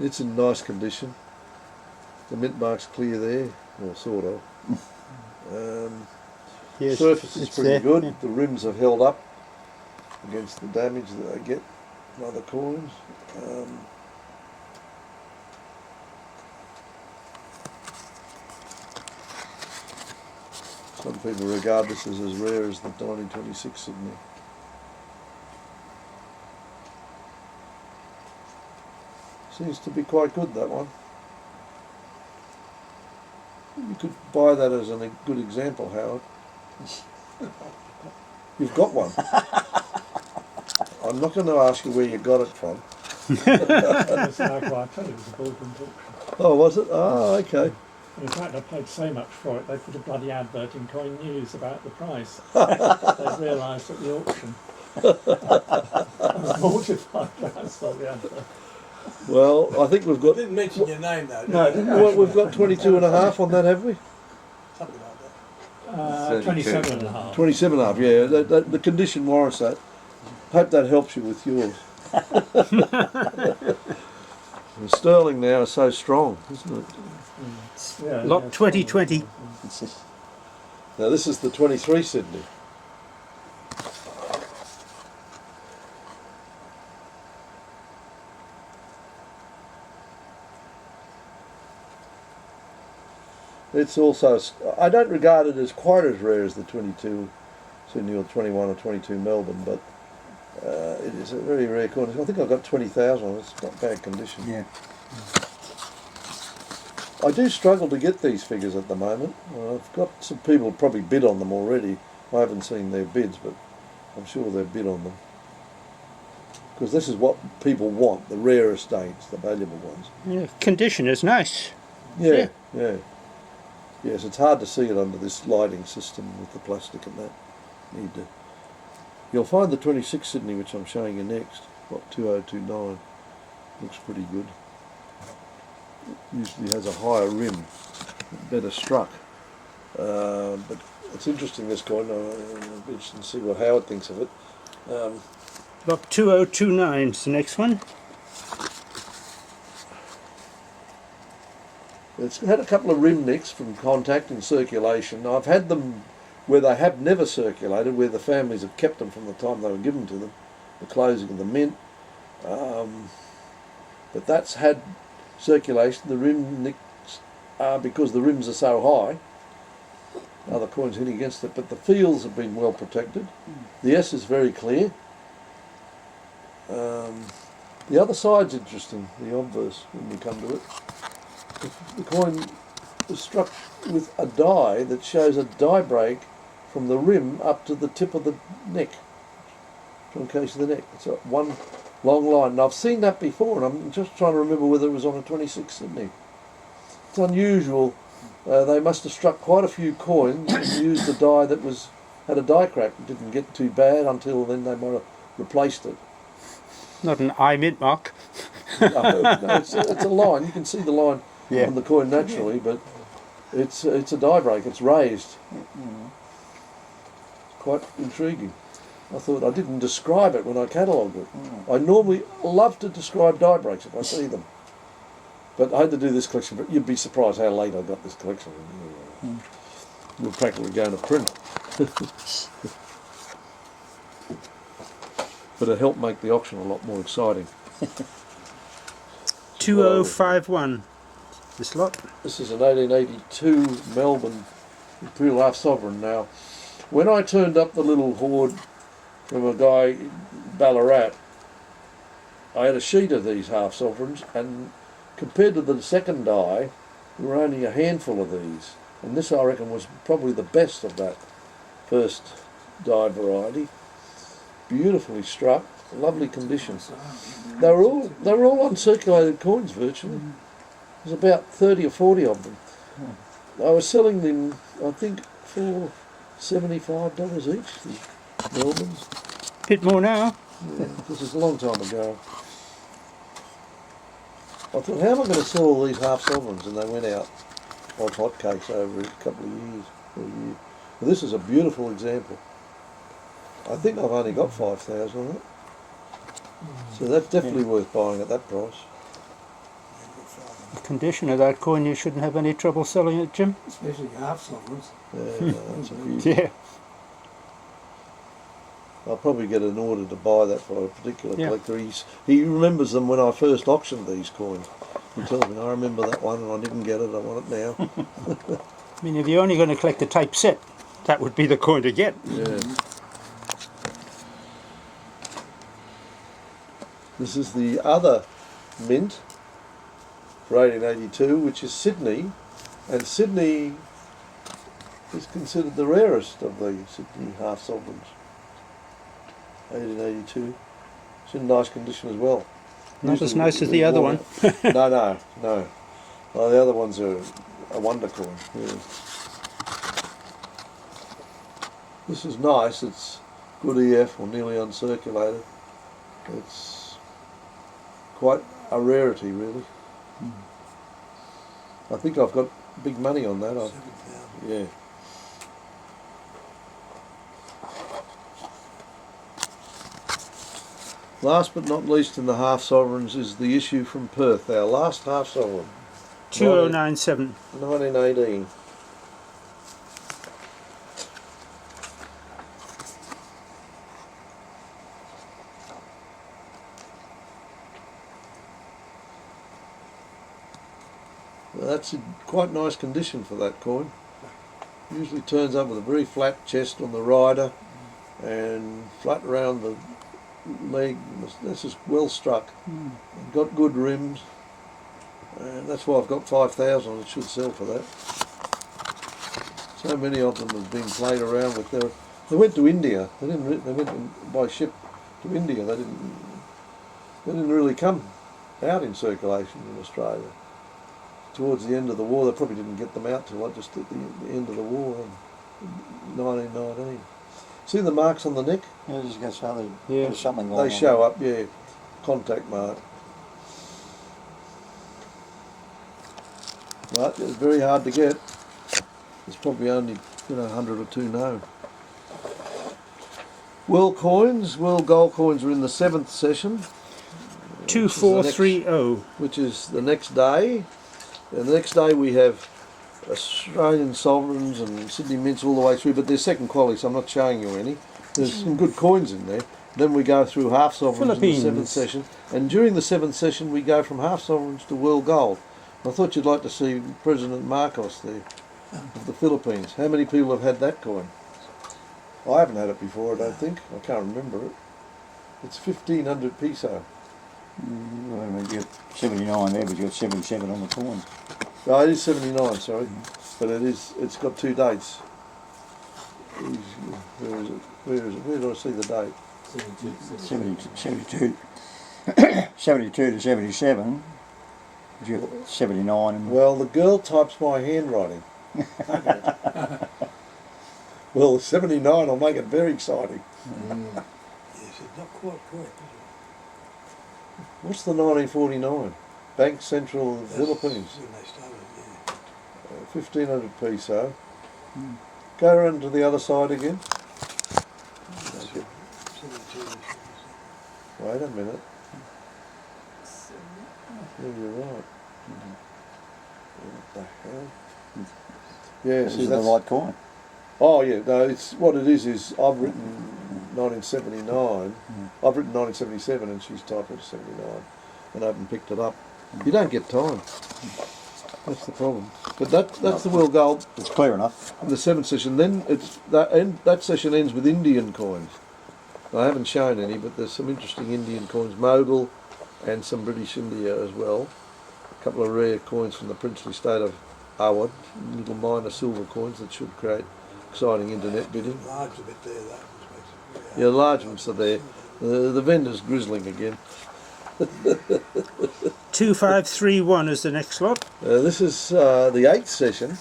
It's in nice condition. The mint mark's clear there, or sort of. Yes, Surface is it's pretty there, good. yeah. The rims have held up against the damage that they get from other coins. Some people regard this as rare as the 1926 Sydney. Seems to be quite good, that one. You could buy that as a good example, Howard. You've got one. I'm not going to ask you where you got it from. It's like what I told you, it was a Baldwin's auction. Oh, was it? Oh, okay. In fact, I paid so much for it, they put a bloody advert in Coin News about the price. They realised at the auction. I was mortified when I saw the advert. Well, I think we've got... Didn't mention your name though, did No, you? didn't Well, we've got 22 and a half on that, have we? Something like that. 27 and a half. 27 and a half, yeah. The condition warrants that. Hope that helps you with yours. And sterling now is so strong, isn't it? Yeah, Lot yeah. 2020. Now this is the 23 Sydney. It's also, I don't regard it as quite as rare as the 22 Sydney or 21 or 22 Melbourne, but it is a very rare coin. I think I've got 20,000 on it. It's not bad condition. Yeah. I do struggle to get these figures at the moment. I've got some people probably bid on them already. I haven't seen their bids, but I'm sure they've bid on them. Because this is what people want, the rare estates, the valuable ones. Yeah, condition is nice. Yeah, yeah. Yes, it's hard to see it under this lighting system with the plastic and that. Need to. You'll find the 26 Sydney, which I'm showing you next, what 2029. Looks pretty good. It usually has a higher rim, better struck. But it's interesting, this coin. I'm interested to see what Howard thinks of it. Lot 2029 is the next one. It's had a couple of rim nicks from contact and circulation. I've had them where they have never circulated, where the families have kept them from the time they were given to them, the closing of the mint. But that's had circulation. The rim nicks are because the rims are so high, other coins hitting against it, but the fields have been well protected. The S is very clear. The other side's interesting, the obverse, when we come to it. The coin is struck with a die that shows a die break from the rim up to the tip of the neck, truncation of the neck. It's a one long line. And I've seen that before, and I'm just trying to remember whether it was on a 26 Sydney. It's unusual. They must have struck quite a few coins and used a die that had a die crack. It didn't get too bad until then they might have replaced it. Not an eye mint mark. No, it's a line. You can see the line Yeah. on the coin naturally, but it's a die break. It's raised. Quite intriguing. I thought I didn't describe it when I catalogued it. I normally love to describe die breaks if I see them. But I had to do this collection, but you'd be surprised how late I got this collection. We're practically going to print. But it helped make the auction a lot more exciting. 2051. This lot. This is an 1882 Melbourne Imperial Half Sovereign. Now, when I turned up the little hoard from a guy in Ballarat, I had a sheet of these half sovereigns, and compared to the second die, there were only a handful of these. And this, I reckon, was probably the best of that first die variety. Beautifully struck, lovely condition. They were all uncirculated coins virtually. There's about 30 or 40 of them. I was selling them, I think, for $75 each, the Melbournes. Bit more now. Yeah, this is a long time ago. I thought, how am I going to sell all these half sovereigns? And they went out like hotcakes over a couple of years, or a year. Well, this is a beautiful example. I think I've only got 5,000 on it. So that's definitely worth buying at that price. The condition of that coin, you shouldn't have any trouble selling it, Jim. Especially half sovereigns. Yeah, no, that's a huge. Yeah. I'll probably get an order to buy that for a particular collector. He remembers them when I first auctioned these coins. He tells me, I remember that one and I didn't get it, I want it now. I mean, if you're only going to collect the type set, that would be the coin to get. Yeah. This is the other mint for 1882, which is Sydney, and Sydney is considered the rarest of the Sydney half sovereigns. 1882. It's in nice condition as well. Not as nice as the other one. No. Oh, the other ones are a wonder coin. Yeah. This is nice. It's good EF or nearly uncirculated. It's quite a rarity, really. I think I've got big money on that. 7,000. Yeah. Last but not least in the half sovereigns is the issue from Perth, our last half sovereign. 2097. 1918. Well, that's in quite nice condition for that coin. Usually turns up with a very flat chest on the rider and flat around the leg. This is well struck. Got good rims, and that's why I've got 5,000. It should sell for that. So many of them have been played around with. They went to India. They went by ship to India. They didn't really come out in circulation in Australia. Towards the end of the war, they probably didn't get them out till just at the end of the war in 1919. See the marks on the neck? Yeah, just go so there's something going on. They show up, yeah. Contact mark. But it's very hard to get. There's probably only 100 or two known. World gold coins are in the 7th session. 2430. Which is the next day. And the next day we have Australian sovereigns and Sydney mints all the way through, but they're second quality, so I'm not showing you any. There's some good coins in there. Then we go through half sovereigns in the 7th session, and during the 7th session we go from half sovereigns to world gold. I thought you'd like to see President Marcos there of the Philippines. How many people have had that coin? I haven't had it before, I don't think. I can't remember it. It's 1,500 peso. Well, we've got 79 there, but you've got 77 on the coin. No, it is 79, sorry. But it's got two dates. Where is it? Where do I see the date? 72 to 77. You've got 79. And Well, the girl types my handwriting. Well, 79 will make it very exciting. Yes, it's not quite correct, is it? What's the 1949? Bank Central That's Philippines. when they started, 1,500 peso. Go around to the other side again. 72. Wait a minute. Yeah, you're right. Yeah, This see is the that's. right coin. Oh yeah, no. It's what it is I've written 1979. I've written 1977, and she's typed it 79, and I haven't picked it up. You don't get time. That's the problem. But that's the world gold It's clear enough. in the 7th session. Then it's that session ends with Indian coins. I haven't shown any, but there's some interesting Indian coins, Mogul, and some British India as well. A couple of rare coins from the princely state of Awadh, little minor silver coins that should create exciting internet bidding. Large a bit there, that was Yeah, large ones are there. The vendor's grizzling again. 2531 is the next lot. This is the 8th session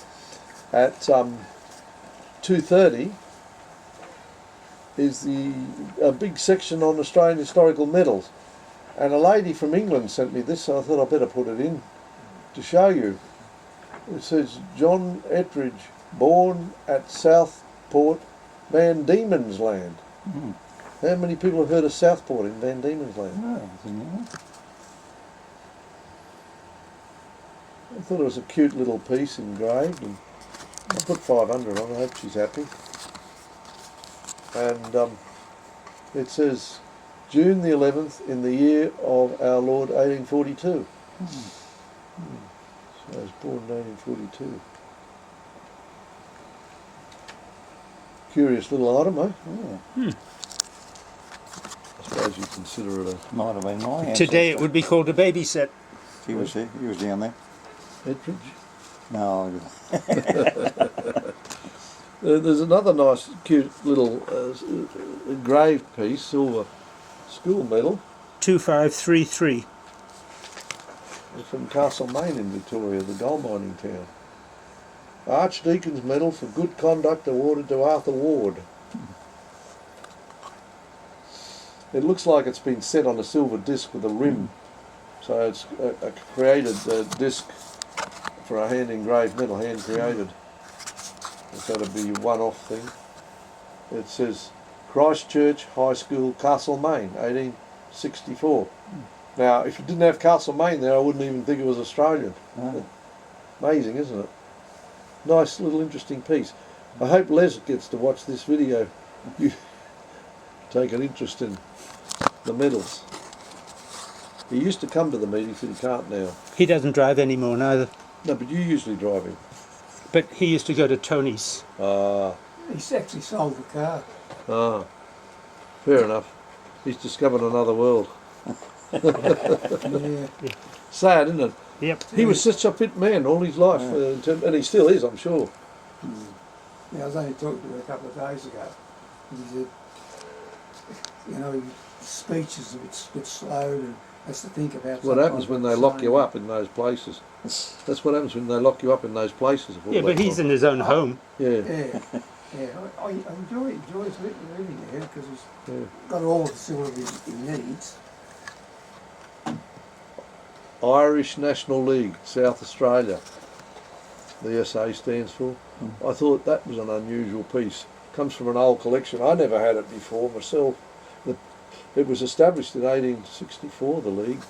at 2:30. Is a big section on Australian historical medals, and a lady from England sent me this, so I thought I'd better put it in to show you. It says John Ettridge, born at Southport, Van Diemen's Land. How many people have heard of Southport in Van Diemen's Land? No, yeah. I thought it was a cute little piece engraved, and I put 500 on. I hope she's happy. And it says June the 11th in the year of our Lord 1842. So I was born in 1842. Curious little item, eh? Yeah. I suppose you consider it a Might have been my ancestor. Today it would be called a baby set. He was here. He was down there. Ettridge. No. There's another nice, cute little engraved piece, silver school medal. 2533. From Castlemaine in Victoria, the gold mining town. Archdeacon's Medal for Good Conduct awarded to Arthur Ward. It looks like it's been set on a silver disc with a rim. So it's a created disc for a hand engraved medal, hand created. So it'll be a one-off thing. It says Christchurch High School, Castlemaine, 1864. Now, if you didn't have Castlemaine there, I wouldn't even think it was Australian. No. Amazing, isn't it? Nice little interesting piece. I hope Les gets to watch this video. You take an interest in the medals. He used to come to the meetings, but he can't now. He doesn't drive anymore neither. No, but you usually drive him. But he used to go to Tony's. He's actually sold the car. Fair enough. He's discovered another world. Yeah. Sad, isn't it? Yep. He was such a fit man all his life, and he still is, I'm sure. Yeah, I was only talking to him a couple of days ago. And he said, you know, his speech is a bit slowed and has to think about What happens when they lock you up in those places? That's what happens when they lock you up in those places. Yeah, but he's in his own home. Yeah. Yeah, I enjoys living there because he's Yeah. got all the facilities he needs. Irish National League, South Australia. The SA stands for. I thought that was an unusual piece. Comes from an old collection. I never had it before myself. It was established in 1864, the league,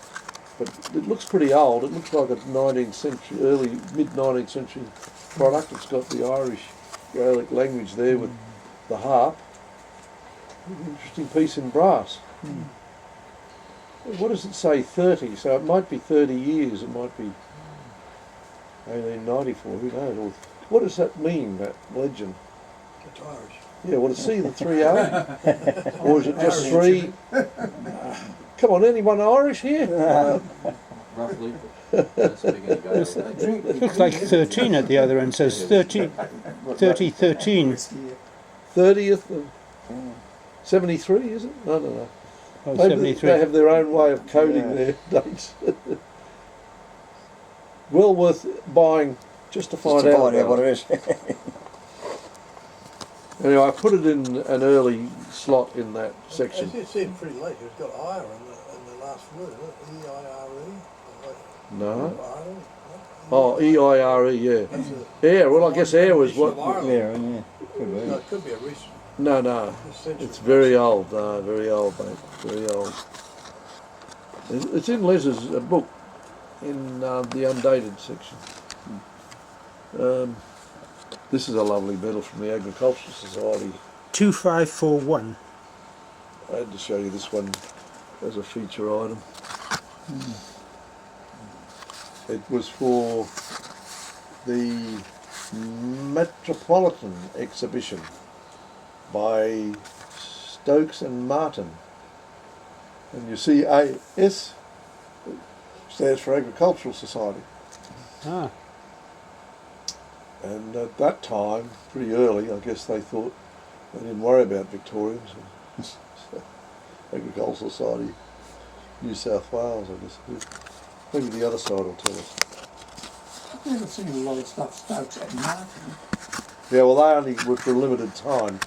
but it looks pretty old. It looks like a 19th century, early mid-19th century product. It's got the Irish Gaelic language there with the harp. Interesting piece in brass. What does it say? 30. So it might be 30 years. It might be 1894. Who knows? Or what does that mean? That legend? It's Irish. Yeah. Well, to see the 3-0, or is it just 3? Come on, anyone Irish here? Roughly. That's the beginning go. It looks like 13 at the other end. Says 30, 13. 30th of 73, is it? No. Oh, Maybe 73. they have their own way of coding their dates. Well worth buying just to find out what about it it. is. Anyway, I put it in an early slot in that section. It seemed pretty late. It's got "ire" in the last word, isn't it? E-I-R-E? No. Ireland? Oh, E-I-R-E, yeah. That's Air, well I guess air was what... Ireland. Yeah, could No, be. it could be a recent No, century. it's very old, very old, mate, very old. It's in Les's book, in the undated section. This is a lovely medal from the Agricultural Society. 2541. I had to show you this one as a feature item. It was for the Metropolitan exhibition by Stokes and Martin. And you see AS stands for Agricultural Society. Ah, And at that time, pretty early, I guess they thought they didn't worry about Victorians. So, Agricultural Society, New South Wales, I guess. Maybe the other side will tell us. I've never seen a lot of stuff Stokes and Martin. Yeah, well, they only were for a limited time.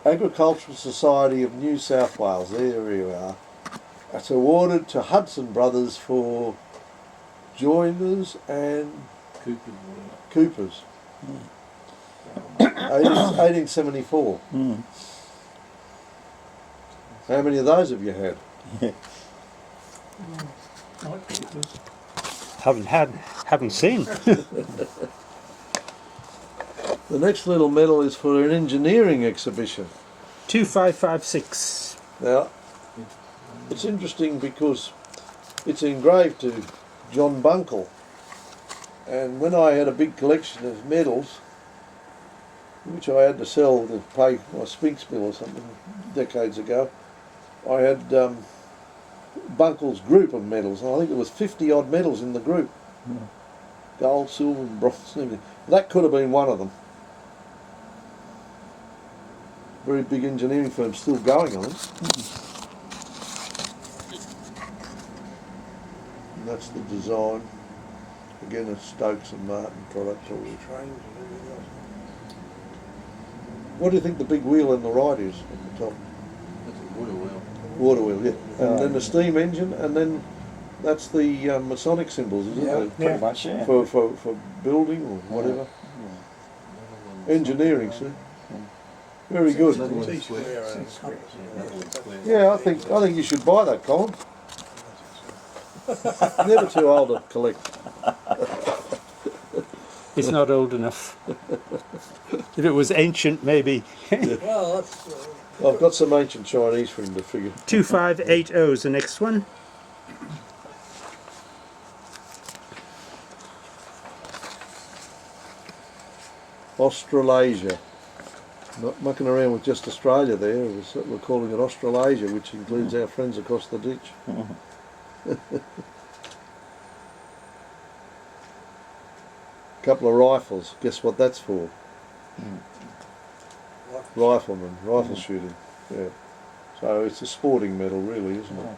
Agricultural Society of New South Wales, there we are. It's awarded to Hudson Brothers for joiners and Coopers. 1874. How many of those have you had? Like Coopers. haven't seen. The next little medal is for an engineering exhibition. 2556. Now, it's interesting because it's engraved to John Bunkle. And when I had a big collection of medals, which I had to sell to pay my Spinks bill or something decades ago, I had Bunkle's group of medals, and I think there was 50 odd medals in the group. Gold, silver and bronze and everything. That could have been one of them. Very big engineering firm, still going, I think. And that's the design. Again, a Stokes and Martin product. Trains and everything else. What do you think the big wheel on the right is at the top? That's a water wheel. Water wheel, yeah. And then the steam engine, and then that's the Masonic symbols, isn't Yeah, it? Pretty much, yeah. For building or whatever. Engineering, see? Very good. T-square and compass. Yeah, I think you should buy that, Colin. Never too old to collect. It's not old enough. If it was ancient, maybe. Well, that's... I've got some ancient Chinese for him to figure. 2580 is the next one. Australasia. Not mucking around with just Australia there. We're calling it Australasia, which includes our friends across the ditch. Couple of rifles. Guess what that's for? Riflemen, rifle shooting. Yeah. So it's a sporting medal, really, isn't it?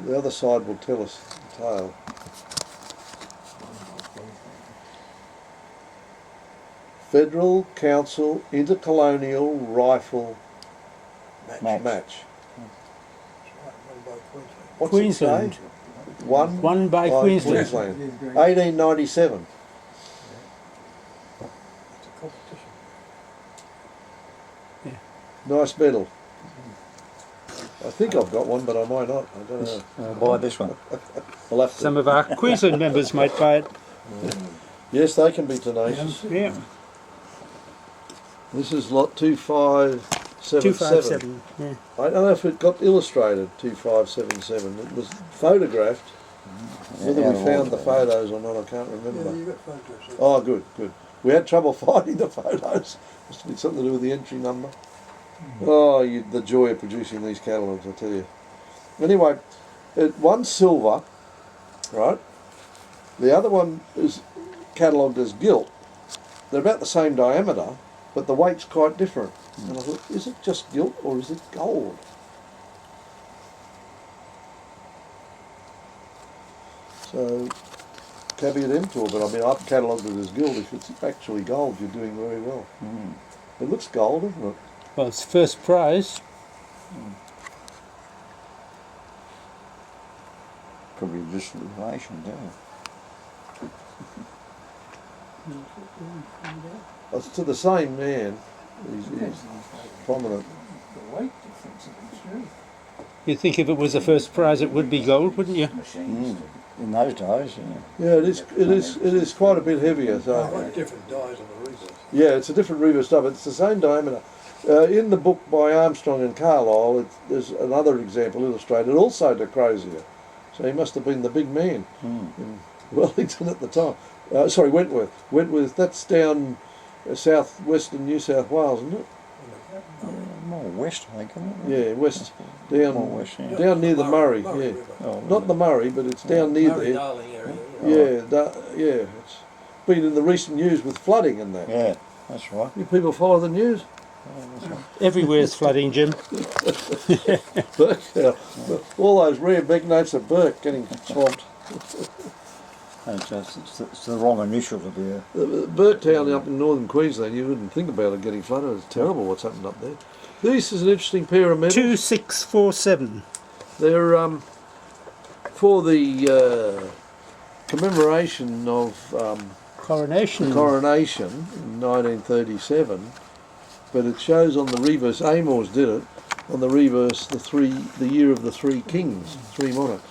The other side will tell us the tale. Federal Council Intercolonial Rifle Match. What's Queensland. it say? One By Queensland. 1897. It's a competition. Nice medal. I think I've got one, but I might not. I don't know. Buy this one. I'll have to. Some of our Queensland members might buy it. Yes, they can be tenacious. Yeah. This is lot 2577. 257. Yeah. I don't know if it got illustrated 2577. It was photographed. Whether we found the photos or not, I can't Yeah, remember. you got photos. Oh, good, good. We had trouble finding the photos. Must have been something to do with the entry number. Oh, the joy of producing these catalogues, I tell you. Anyway, one's silver, right? The other one is catalogued as gilt. They're about the same diameter, but the weight's quite different. And I thought, is it just gilt or is it gold? So, caveat emptor, but I mean, I've catalogued it as gilt. If it's actually gold, you're doing very well. It looks gold, doesn't it? Well, it's first prize. Could be distillation too. It's to the same man. He's prominent. The weight difference of the true. You'd think if it was the first prize, it would be gold, wouldn't you? Machines. In those days, yeah. Yeah, it is quite a bit heavier. So Quite different dies on the reverse. yeah, it's a different reverse stuff. It's the same diameter. In the book by Armstrong and Carlyle, there's another example illustrated, also to Crozier. So he must have been the big man in Wellington at the time. Sorry, Wentworth. Wentworth, that's down southwestern New South Wales, isn't it? More west, I think, isn't it? Yeah, west, More down, west, yeah. down near the Murray. Murray Yeah, River. Oh, not the Murray, but it's down near Murray there. Darling area. Yeah, it's been in the recent news with flooding and that. yeah, that's right. You people follow the news? Everywhere's flooding, Jim. Burke, all those rare big notes of Burke getting swamped. It's the wrong initial to be a... Burketown up in northern Queensland, you wouldn't think about it getting flooded. It's terrible what's happened up there. This is an interesting pair of medals. 2647. They're for the commemoration of Coronation. the coronation in 1937, but it shows on the reverse, Amors did it, on the reverse the year of the three kings, three monarchs.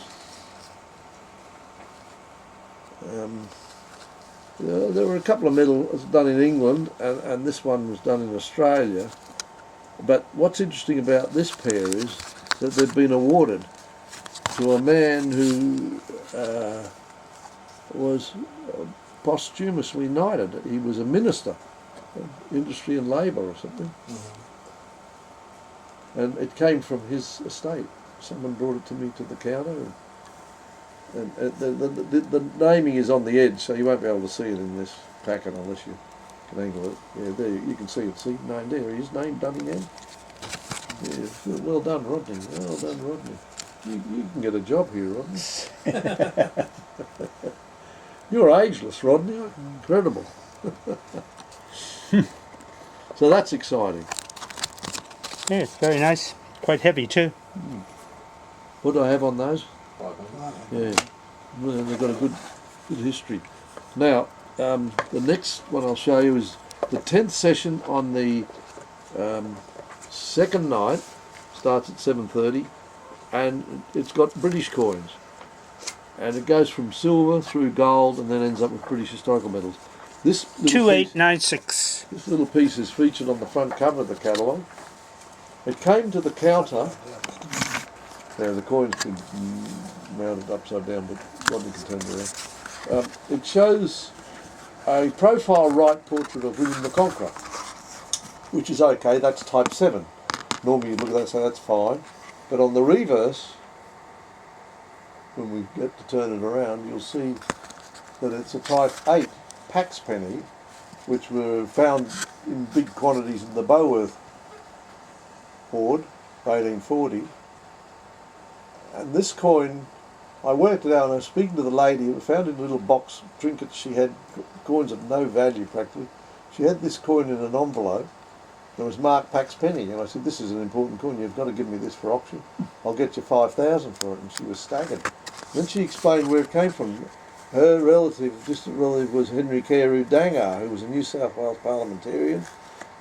There were a couple of medals done in England, and this one was done in Australia. But what's interesting about this pair is that they've been awarded to a man who was posthumously knighted. He was a minister of industry and labour or something. And it came from his estate. Someone brought it to me to the counter. And the naming is on the edge, so you won't be able to see it in this packet unless you can angle it. Yeah, there you can see it. See, named there. His name Dunningham. Yeah, well done, Rodney. Well done, Rodney. You can get a job here, Rodney. You're ageless, Rodney. Incredible. So that's exciting. Yeah, it's very nice. Quite heavy too. What do I have on those? Yeah, well, they've got a good history. Now, the next one I'll show you is the 10th session on the second night. Starts at 7:30, and it's got British coins, and it goes from silver through gold, and then ends up with British historical medals. This little 2896. this little piece is featured on the front cover of the catalogue. It came to the counter. Now the coin's been mounted upside down, but Rodney can turn it around. It shows a profile right portrait of William the Conqueror, which is okay, that's type 7. Normally you look at that and say that's fine, but on the reverse, when we get to turn it around, you'll see that it's a type 8 Pax penny, which were found in big quantities in the Beauworth hoard, 1840. And this coin, I worked it out and I was speaking to the lady who found in a little box trinkets. She had coins of no value practically. She had this coin in an envelope. It was marked Pax penny, and I said, "This is an important coin. You've got to give me this for auction. I'll get you 5,000 for it." And she was staggered. Then she explained where it came from. Her relative, distant relative, was Henry Carew Dangar, who was a New South Wales parliamentarian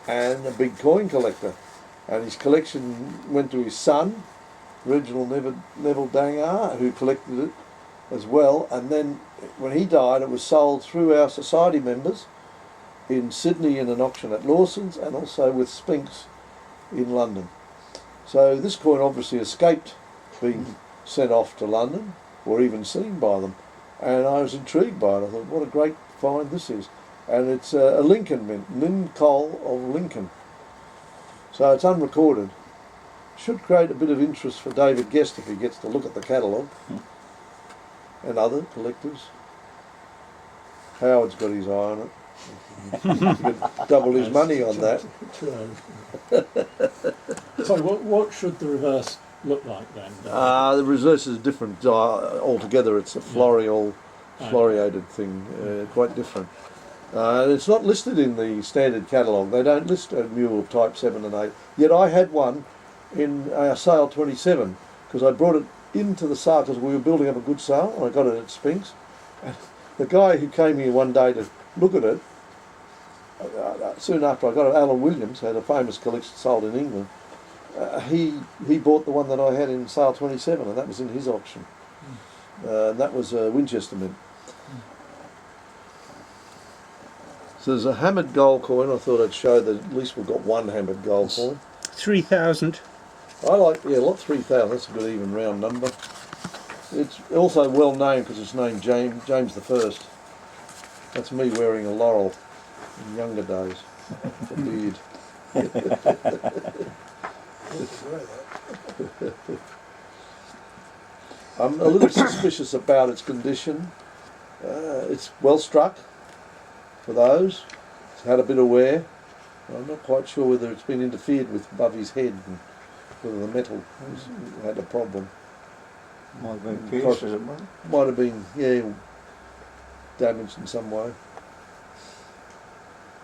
and a big coin collector. And his collection went to his son, Reginald Neville Dangar, who collected it as well. And then when he died, it was sold through our society members in Sydney in an auction at Lawson's, and also with Spinks in London. So this coin obviously escaped being sent off to London or even seen by them. And I was intrigued by it. I thought, what a great find this is. And it's a Lincoln mint, Lynn Cole of Lincoln. So it's unrecorded. Should create a bit of interest for David Guest if he gets to look at the catalogue, and other collectors. Howard's got his eye on it. He could double his money on that. So what should the reverse look like then? The reverse is different altogether. It's a floriated thing, quite different. It's not listed in the standard catalogue. They don't list a mule of type 7 and 8. Yet I had one in our sale 27, because I brought it into the sale because we were building up a good sale, and I got it at Spinks. And the guy who came here one day to look at it, soon after I got it, Alan Williams had a famous collection sold in England, he bought the one that I had in sale 27, and that was in his auction. And that was a Winchester mint. So there's a hammered gold coin. I thought I'd show that at least we've got one hammered gold coin. 3,000. I like, yeah, lot 3,000. That's a good even round number. It's also well known because it's named James the First. That's me wearing a laurel in younger days. A beard. I'm a little suspicious about its condition. It's well struck for those. It's had a bit of wear. I'm not quite sure whether it's been interfered with above his head and whether the metal had a problem. Might have been pierced, is it, mate? Might have been, yeah, damaged in some way.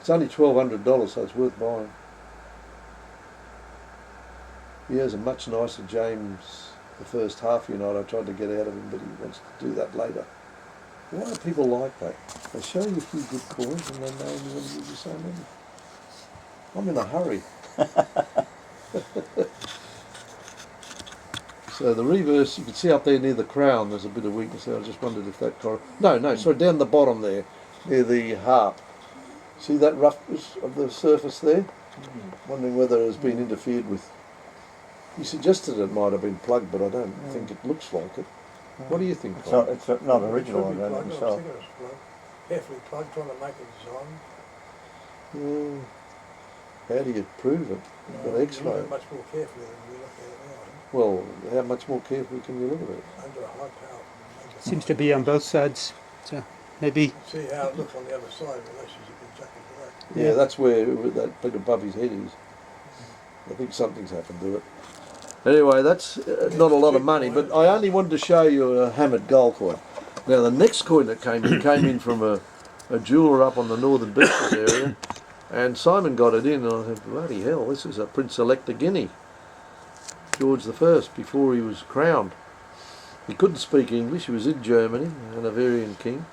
It's only $1,200, so it's worth buying. He has a much nicer James the First half unite I tried to get out of him, but he wants to do that later. Why do people like that? They show you a few good coins and then they only want to give you so many. I'm in a hurry. So the reverse, you can see up there near the crown, there's a bit of weakness there. I just wondered if that sorry, down the bottom there, near the harp. See that roughness of the surface there? Wondering whether it has been interfered with. You suggested it might have been plugged, but I don't think it looks like it. What do you think? It's not original, I don't think so. Carefully plugged, trying to make a design. How do you prove it? You've got X-ray. Much more carefully than we look at it now. Well, how much more carefully can you look at it? Under a high power. Seems to be on both sides. So maybe. See how it looks on the other side in relation to exactly correct. Yeah, that's where that bit above his head is. I think something's happened to it. Anyway, that's not a lot of money, but I only wanted to show you a hammered gold coin. Now, the next coin that came in from a jeweller up on the Northern Beaches area, and Simon got it in, and I thought, bloody hell, this is a Prince Elector Guinea, George I, before he was crowned. He couldn't speak English, he was in Germany, an Hanoverian king,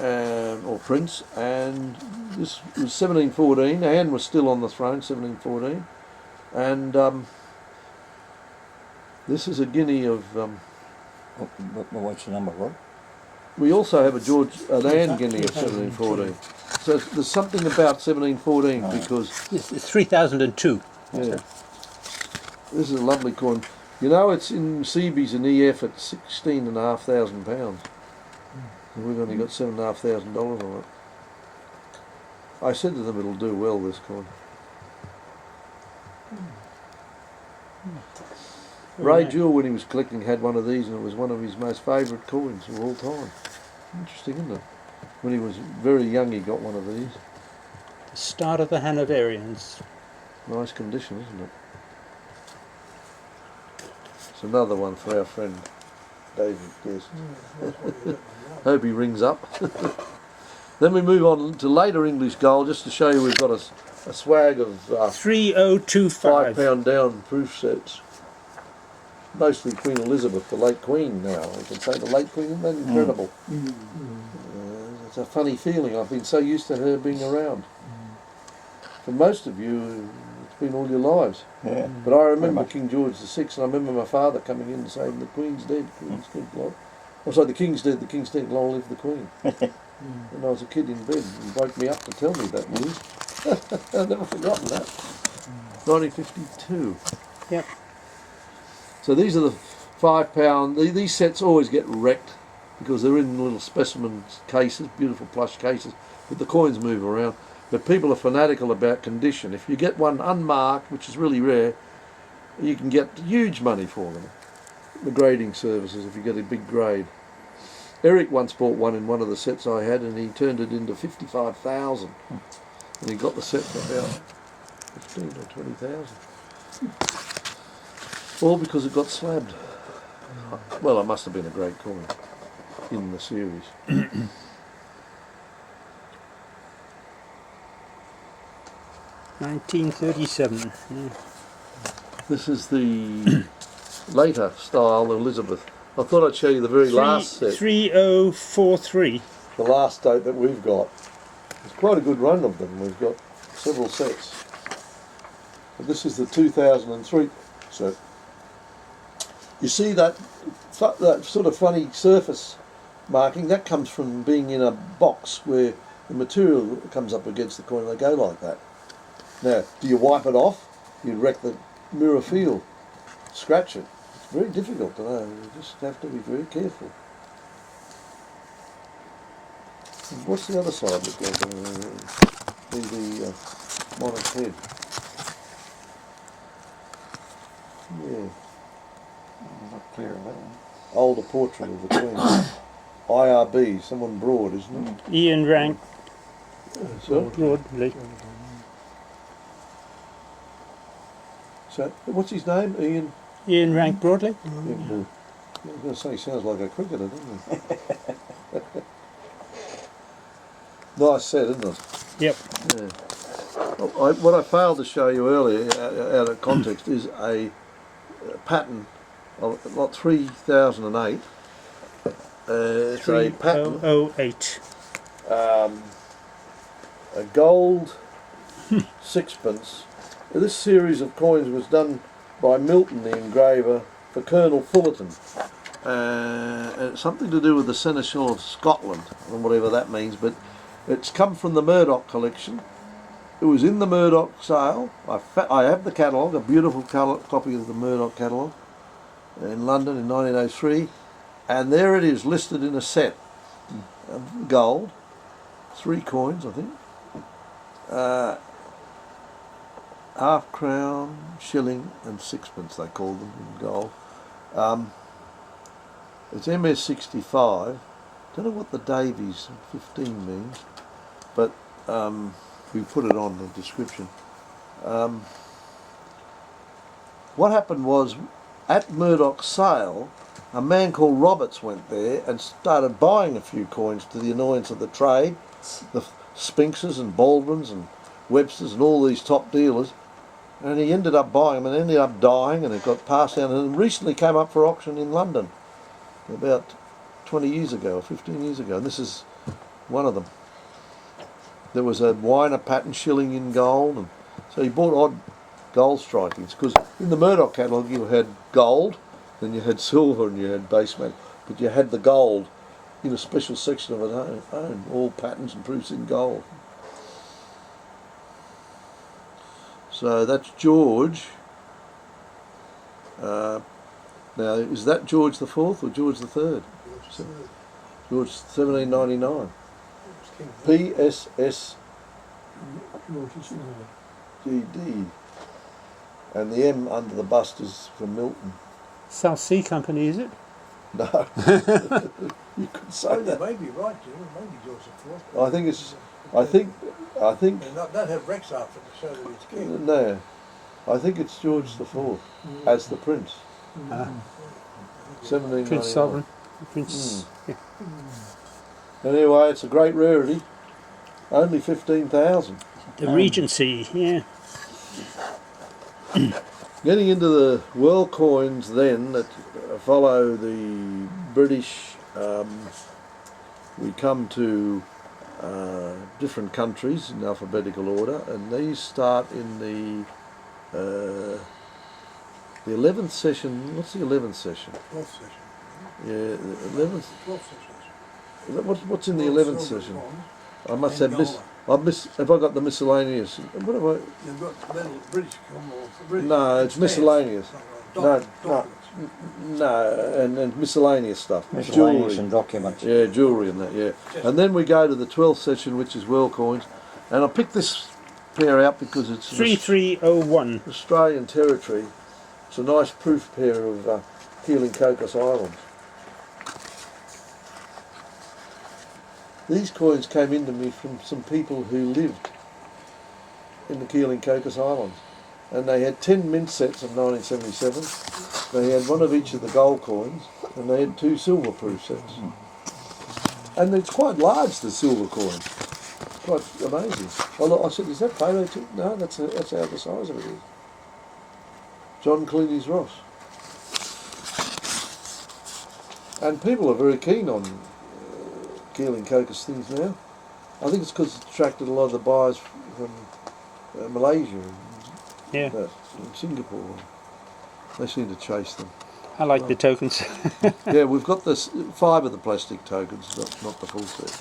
or prince, and this was 1714, Anne was still on the throne, 1714, and this is a guinea of... What's the number, Rod? We also have an Anne guinea of 1714. So there's something about 1714 because... It's 3,002. Yeah. This is a lovely coin. You know, it's in CB's and EF at £16,500. And we've only got $7,500 on it. I said to them it'll do well, this coin. Ray Jewell, when he was collecting, had one of these, and it was one of his most favourite coins of all time. Interesting, isn't it? When he was very young, he got one of these. The start of the Hanoverians. Nice condition, isn't it? It's another one for our friend David Guest. Hope he rings up. Then we move on to later English gold, just to show you we've got a swag of 3025. £5 down proof sets. Mostly Queen Elizabeth, the late Queen now. I can say the late Queen, isn't that incredible? It's a funny feeling. I've been so used to her being around. For most of you, it's been all your lives. Yeah. But I remember King George VI, and I remember my father coming in and saying, the Queen's dead, Queen's dead, long. Oh, sorry, the King's dead, long live the Queen. When I was a kid in bed, he woke me up to tell me that news. I've never forgotten that. 1952. Yep. So these are the £5. These sets always get wrecked because they're in little specimen cases, beautiful plush cases, but the coins move around. But people are fanatical about condition. If you get one unmarked, which is really rare, you can get huge money for them. The grading services, if you get a big grade. Eric once bought one in one of the sets I had, and he turned it into 55,000, and he got the set for about 15 or 20,000. All because it got slabbed. Well, it must have been a great coin in the series. 1937. Yeah. This is the later style Elizabeth. I thought I'd show you the very last set. 3043. The last date that we've got. It's quite a good run of them. We've got several sets. But this is the 2003 set. You see that sort of funny surface marking? That comes from being in a box where the material comes up against the coin. They go like that. Now, do you wipe it off? You wreck the mirror field. Scratch it. It's very difficult to know. You just have to be very careful. And what's the other side that goes on? The monarch's head. Yeah. I'm not clear of that one. Older portrait of the Queen. IRB, someone broad, isn't it? Ian Rank So, Broadley. so, what's his name? Ian? Ian Rank Broadley. Yeah, well, I was going to say, he sounds like a cricketer, doesn't he? Nice set, isn't it? Yep. Yeah. What I failed to show you earlier, out of context, is a pattern of lot 3008. It's a pattern, 308. a gold sixpence. This series of coins was done by Milton, the engraver, for Colonel Fullerton. And it's something to do with the Seneschal of Scotland, and whatever that means, but it's come from the Murdoch collection. It was in the Murdoch sale. I have the catalogue, a beautiful copy of the Murdoch catalogue in London in 1903, and there it is listed in a set of gold, 3 coins I think, half crown, shilling and sixpence they call them in gold. It's MS65. Don't know what the Davies 15 means, but we put it on the description. What happened was, at Murdoch's sale, a man called Roberts went there and started buying a few coins to the annoyance of the trade, the Spinks's and Baldwins and Webster's and all these top dealers, and he ended up buying them and ended up dying, and it got passed down and recently came up for auction in London about 20 years ago or 15 years ago, and this is one of them. There was a Weiner pattern shilling in gold, and so he bought odd gold strikings, because in the Murdoch catalogue you had gold, then you had silver and you had base metal, but you had the gold in a special section of its own, all patterns and proofs in gold. So that's George. Now, is that George the Fourth or George the Third? George 1799. PSS GD. And the M under the bust is from Milton. South Sea Company, is it? No. You could say But that. they may be right, Jim. It may be George the Fourth. I think it's. I think. And don't have Rex after to show that he's king. No. I think it's George the Fourth as the Prince. 1799. Prince Sovereign. Prince. Yeah. Anyway, it's a great rarity. Only 15,000. The Regency, yeah. Getting into the world coins then that follow the British, we come to different countries in alphabetical order, and these start in the 11th session. What's the 11th session? 12th session. Yeah, the 11th. 12th session. Is that what's in the 11th session? I must have Angola. have I got the miscellaneous? What have I? You've got metal, British Commonwealth. British No, it's miscellaneous. No, Documents. No, and miscellaneous stuff. Miscellaneous Jewellery. and documents. Yeah, jewellery and that, yeah. And then we go to the 12th session, which is world coins. And I picked this pair out because it's an 3301. Australian territory. It's a nice proof pair of Keeling Cocos Islands. These coins came into me from some people who lived in the Keeling Cocos Islands. And they had 10 mint sets of 1977. They had one of each of the gold coins, and they had 2 silver proof sets. And it's quite large, the silver coin. Quite amazing. Well, I said, is that photo too? No, that's how the size of it is. John Cleaney's Ross. And people are very keen on Keeling Cocos things now. I think it's because it's attracted a lot of the buyers from Malaysia and Yeah. That in Singapore, they seem to chase them. I like the tokens. Yeah, we've got this 5 of the plastic tokens, not the full set.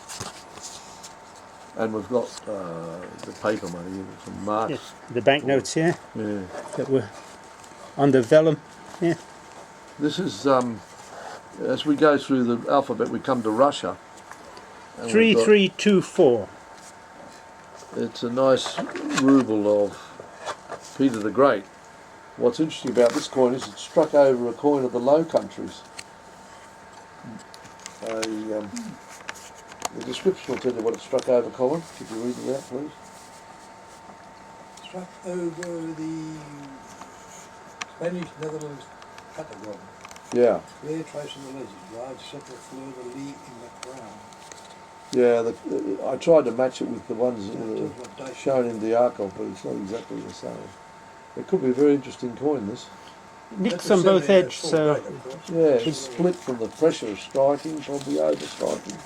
And we've got the paper money from March. Yes, the banknotes here Yeah. that were on the vellum. Yeah. This is, as we go through the alphabet, we come to Russia. And we've got- 3324. It's a nice ruble of Peter the Great. What's interesting about this coin is it struck over a coin of the Low Countries. The description will tell you what it struck over, Colin. Could you read it out, please? Struck over the Spanish Netherlands catalogue. Yeah. Clear trace of the legend. Large separate fleur-de-lis in the crown. Yeah, I tried to match it with the ones that were What date? shown in the archive, but it's not exactly the same. It could be a very interesting coin, this. Nicks That's a on both 70 edges, full so date, of course. Yeah, it's split from the pressure of striking, probably over striking.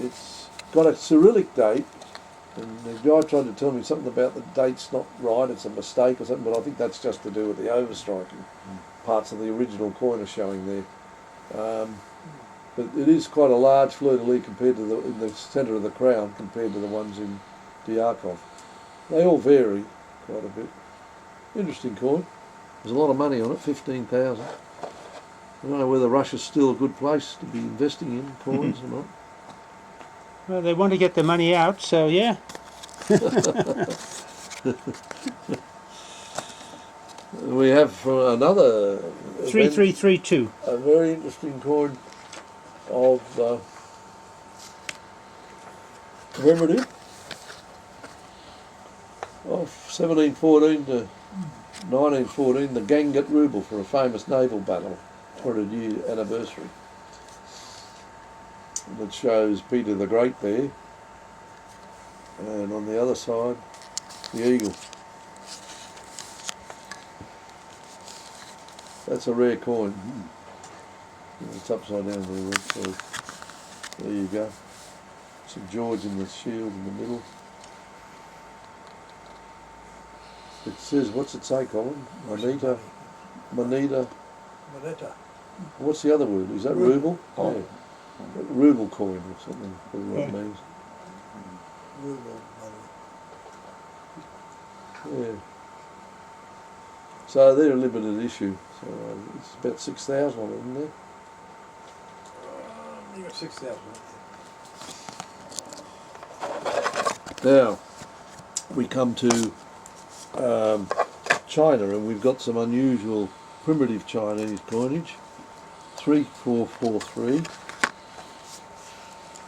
It's got a Cyrillic date, and the guy tried to tell me something about the date's not right, it's a mistake or something, but I think that's just to do with the overstriking. Parts of the original coin are showing there. But it is quite a large fleur-de-lis compared to in the centre of the crown compared to the ones in Diakov. They all vary quite a bit. Interesting coin. There's a lot of money on it, 15,000. I don't know whether Russia's still a good place to be investing in coins or not. well, they want to get the money out, so yeah. We have another 3332. a very interesting coin of commemorative of 1714 to 1914, the Gangat ruble for a famous naval battle, 200-year anniversary. And it shows Peter the Great there, and on the other side, the eagle. That's a rare coin. It's upside down there, so there you go. St George in the shield in the middle. It says, what's it say, Colin? Moneta. Moneta. Moneta. What's the other word? Is that ruble? Oh. Yeah. Ruble coin or something, whatever that means. Ruble money. Yeah. So they're a limited issue. So it's about 6,000 of them, isn't there? You got 6,000. Now, we come to China, and we've got some unusual primitive Chinese coinage. 3443,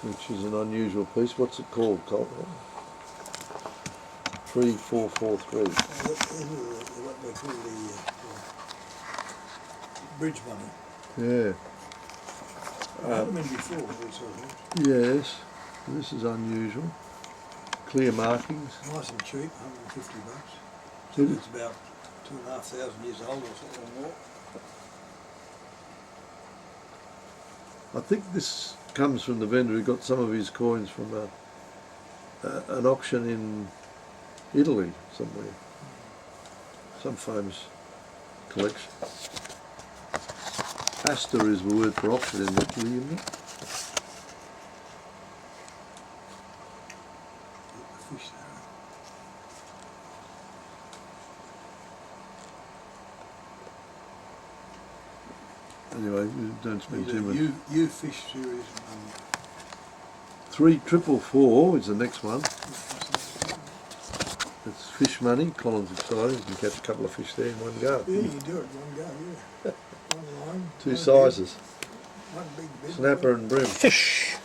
which is an unusual piece. What's it called, Colin? 3443. What they call the bridge money. Yeah. I had them in before, these sort of things. Yes, this is unusual. Clear markings. Nice and cheap, $150. Did it? It's about 2,500 years old or something more. I think this comes from the vendor who got some of his coins from an auction in Italy somewhere. Some famous collection. Asta is the word for auction in Italy, isn't it? The fish Anyway, we don't spend too much. You fish series. 3444 is the next one. It's fish money. Colin's excited. You can catch a couple of fish there in one go. Yeah, you do it in one go, yeah. One line. Two one sizes. big- One big bit. Snapper and brim. Fish.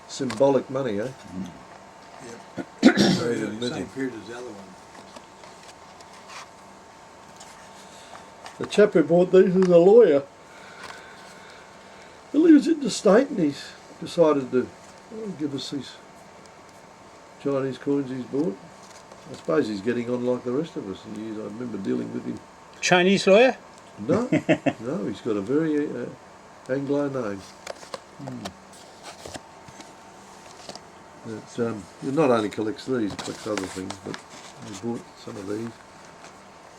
Symbolic money, eh? Yeah. Very Same admitting. period as the other one. The chap who bought these is a lawyer. He lives in the state and he's decided to give us these Chinese coins he's bought. I suppose he's getting on like the rest of us. I remember dealing with him. Chinese lawyer? No, no, he's got a very Anglo name. He not only collects these, he collects other things, but he bought some of these.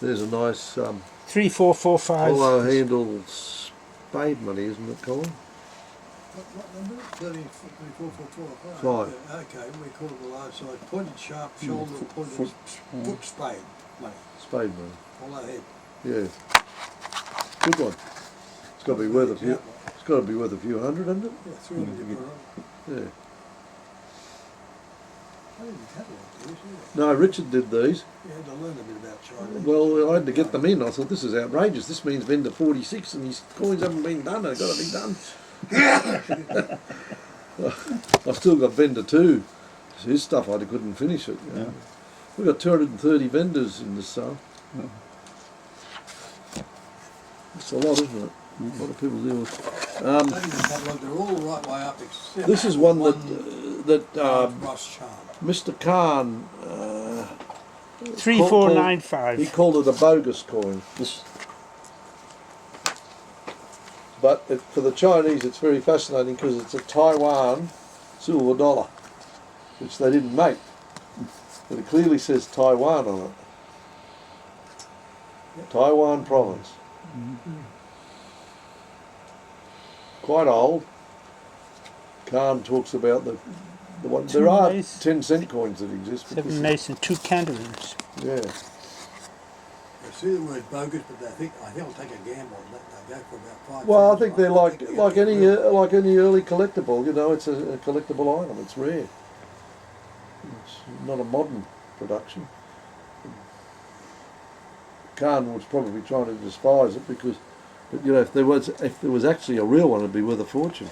There's a nice 3445. hollow handled spade money, isn't it, Colin? What number? 34, 4, 5. Five. Yeah, okay, we call it the large size. Pointed sharp shoulder, pointed foot spade money. Spade money. Hollow head. Yeah. Good one. It's got to be worth a few. Yeah, It's got to be worth a few hundred, hasn't it? 300 you put on. Yeah. I didn't catalog these, did No, Richard did these. you? You had to learn a bit about China. Well, I had to get them in. I thought this is outrageous. This means vendor 46 and his coins haven't been done. They've got to be done. I've still got vendor 2. It's his stuff. I couldn't finish it. You know. We've got 230 vendors in this sale. It's a lot, isn't it? A lot of people deal with. Not even catalogue, they're all the right way up except This is one that Ross Charm. Mr. Khan 3495. he called it a bogus coin. But for the Chinese, it's very fascinating because it's a Taiwan silver dollar, which they didn't make. But it clearly says Taiwan on it. Yep. Taiwan province. Quite old. Khan talks about the one. There are 10-cent coins that exist. 7 mace and 2 kangaroos. Yeah. They see the word bogus, but I think I'll take a gamble on that. They go for about 5. Well, I think they're like any early collectible. You know, it's a collectible item. It's rare. It's not a modern production. Khan was probably trying to despise it because, but you know, if there was actually a real one, it'd be worth a fortune.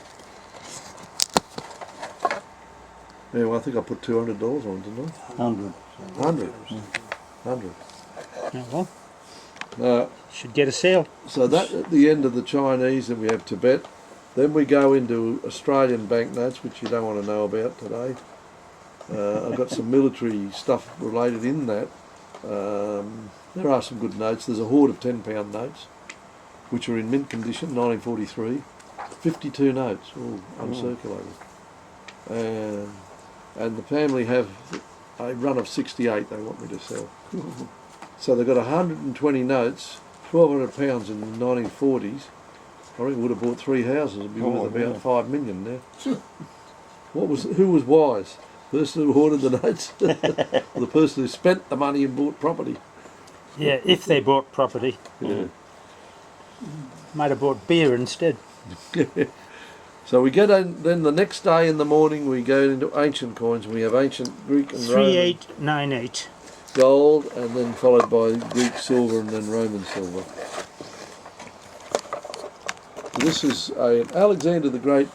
Anyway, I think I put $200 on it, didn't I? 100. 100. Oh, well, No. should get a sale. So that at the end of the Chinese, and we have Tibet. Then we go into Australian banknotes, which you don't want to know about today. I've got some military stuff related in that. There are some good notes. There's a hoard of £10 notes, which are in mint condition, 1943. 52 notes, all uncirculated. And the family have a run of 68 they want me to sell. So they've got 120 notes, £1,200 in the 1940s. I reckon would have bought 3 houses. It'd be worth about 5 million now. Who was wise? The person who hoarded the notes, or the person who spent the money and bought property? Yeah, if they bought property. Yeah. Might have bought beer instead. So we get in, then the next day in the morning we go into ancient coins. We have ancient Greek and Roman 3898. gold, and then followed by Greek silver and then Roman silver. This is an Alexander the Great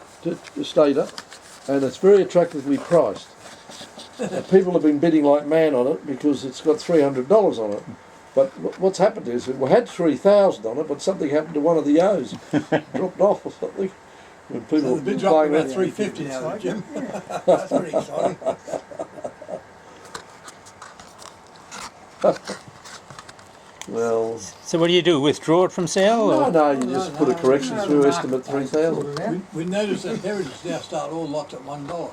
stater, and it's very attractively priced. People have been bidding like mad on it because it's got $300 on it. But what's happened is it had $3,000 on it, but something happened to one of the O's, dropped off or something. When people So the bid dropped about $350 now, Jim. That's pretty exciting. Well, So what do you do? Withdraw it from sale? Or? no, you just put a correction through, estimate 3,000. We noticed that Heritage now start all lots at $1.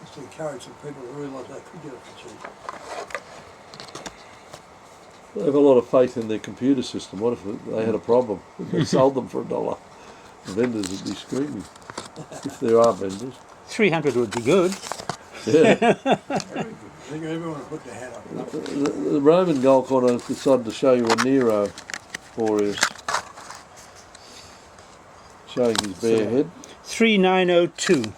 Just to encourage some people to realise they could get it for cheap. They have a lot of faith in their computer system. What if they had a problem? They sold them for $1. The vendors would be screaming, if there are vendors. 300 would be good. Yeah. I think everyone will put their hand up. The Roman gold coin, I decided to show you a Nero for us, showing his bare head. 3902.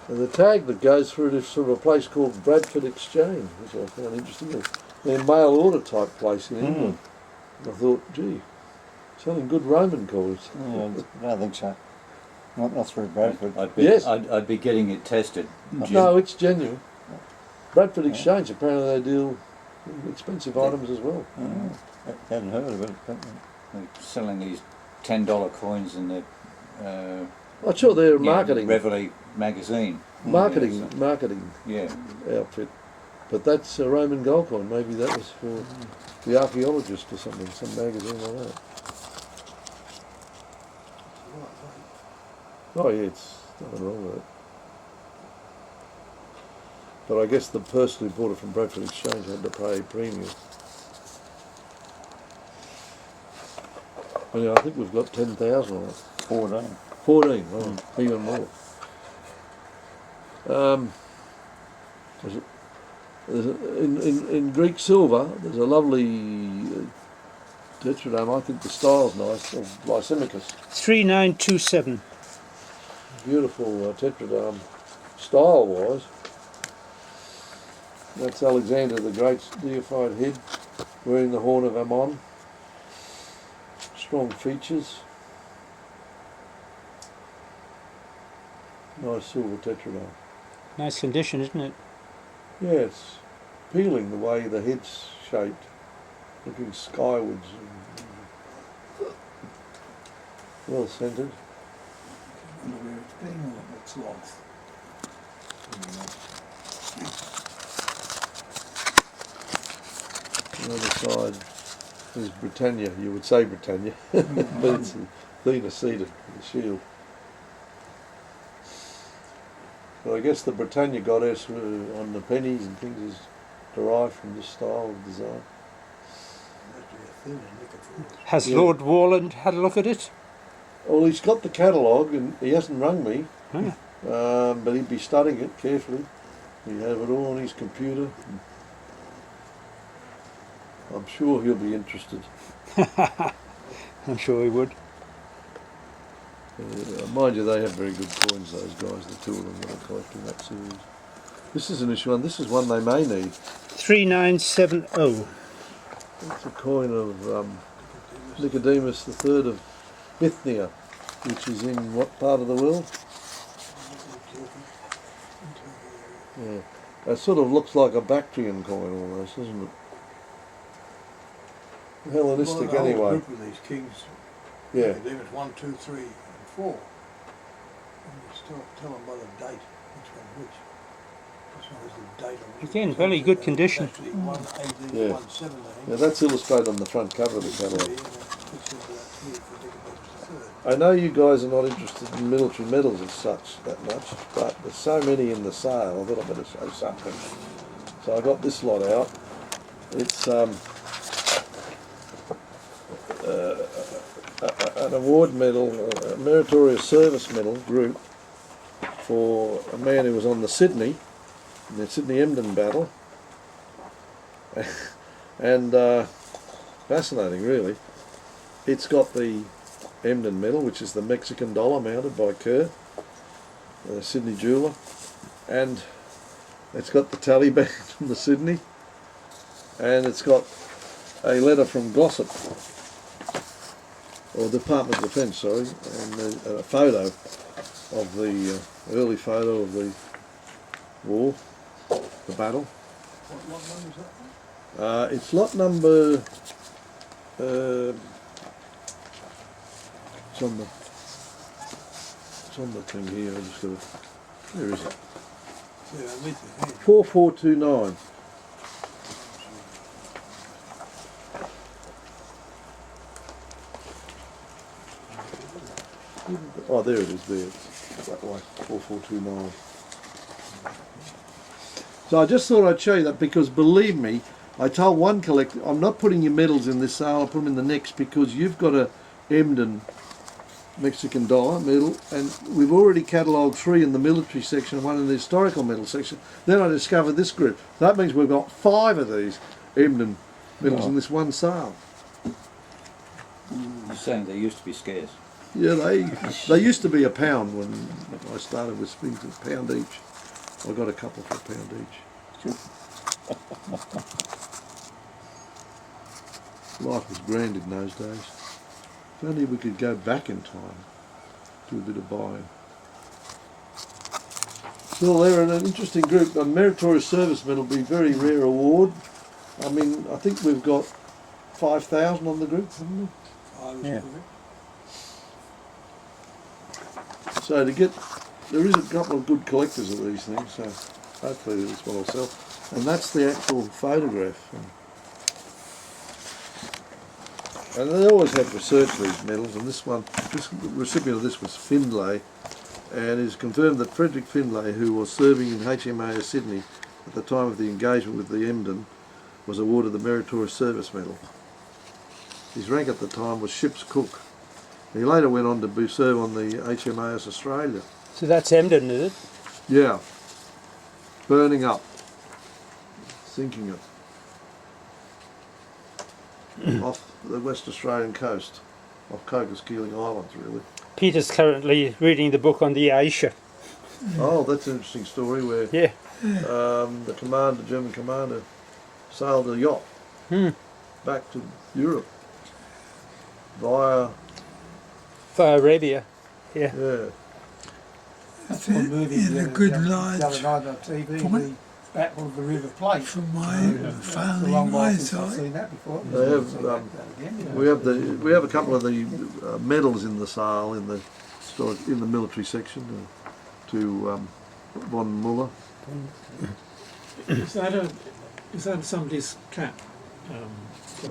And the tag that goes through this sort of a place called Bradford Exchange, which I found interesting. They're a mail order type place in England. I thought, gee, selling good Roman coins. Yeah, I don't think so. Not through Bradford. Yes. I'd be getting it tested. Jim. No, it's genuine. Bradford Exchange, apparently they deal in expensive items as well. I hadn't heard of it. They're selling these $10 coins in the I'm sure they're marketing. Reveille magazine. Marketing Yeah. outfit. But that's a Roman gold coin. Maybe that was for the archaeologist or something, some magazine like that. Oh yeah, it's nothing wrong with it. But I guess the person who bought it from Bradford Exchange had to pay a premium. And I think we've got 10,000 on it. 14. 14, oh, even more. In Greek silver, there's a lovely tetradome. I think the style's nice, of Lysimachus. 3927. Beautiful tetradome, style-wise. That's Alexander the Great's deified head, wearing the horn of Ammon. Strong features. Nice silver tetradome. Nice condition, isn't it? Yeah, it's appealing the way the head's shaped, looking skywards. And well centred. I wonder where it's been all of its life. On the other side is Britannia. You would say Britannia, but it's Athena seated with the shield. But I guess the Britannia goddess on the pennies and things is derived from this style of design. Has Yeah. Lord Warland had a look at it? Well, he's got the catalogue and he hasn't rung me, Huh. but he'd be studying it carefully. He have it all on his computer. I'm sure he'll be interested. I'm sure he would. Mind you, they have very good coins, those guys, the two of them that are collecting that series. This is an issue one. This is one they may need. 3970. It's a coin of Nicodemus III of Bithynia, which is in what part of the world? Yeah. It sort of looks like a Bactrian coin almost, doesn't it? Hellenistic well, anyway. Group of these kings. Yeah. Nicodemus 1, 2, 3, and 4. And you still tell them by the date which one which. This one is the date on which Again, it's very actually- good condition. it's Actually 118, Yeah. 117. Yeah, that's illustrated on the front cover of the Yeah, catalogue. and it fits into that here for Nicodemus I know you guys are not interested in military medals as such that much, but there's so many in the sale, I thought I'd better show something. So I got this lot out. It's an award medal, a meritorious service medal group for a man who was on the Sydney Emden battle. And fascinating really. It's got the Emden medal, which is the Mexican dollar mounted by Kerr, the Sydney jeweller, and it's got the Taliban from the Sydney, and it's got a letter from Glossop, or Department of Defence, sorry, and a photo of the early photo of the war, the battle. What one is that? It's lot number. It's on the thing here. I just got to. Where is it? Yeah, underneath the head. 4429. Oh, there it is. There, it's that way. 4429. So I just thought I'd show you that because believe me, I told one collector, I'm not putting your medals in this sale, I'll put them in the next because you've got a Emden Mexican dollar medal and we've already catalogued 3 in the military section and 1 in the historical medal section. Then I discovered this group. That means we've got 5 of these Emden medals in this one sale. You're saying they used to be scarce. Yeah, they used to be £1 when I started with springs, £1 each. I got a couple for £1 each. Life was grand in those days. If only we could go back in time, do a bit of buying. Well, they're an interesting group. A meritorious service medal will be a very rare award. I mean, I think we've got 5,000 on the group, haven't we? Yeah. So to get, there is a couple of good collectors of these things, so hopefully this one will sell. And that's the actual photograph. And they always have research these medals, and this one, this recipient of this was Findlay, and it's confirmed that Frederick Findlay, who was serving in HMAS Sydney at the time of the engagement with the Emden, was awarded the Meritorious Service Medal. His rank at the time was ship's cook. He later went on to serve on the HMAS Australia. So that's Emden, is it? Yeah, burning up, sinking it off the West Australian coast, off Cocos-Keeling Islands, really. Peter's currently reading the book on the Aisha. Oh, that's an interesting story where Yeah. the German commander, sailed a yacht back to Europe via Arabia. Yeah. That's one movie in a good the other large night on TV, point. the Battle of the River Plate. from my It's a family, long while my since I've side. seen that before. They have, See that again. we have a couple of the medals in the sale in the military section to von Muller. Is that somebody's cap?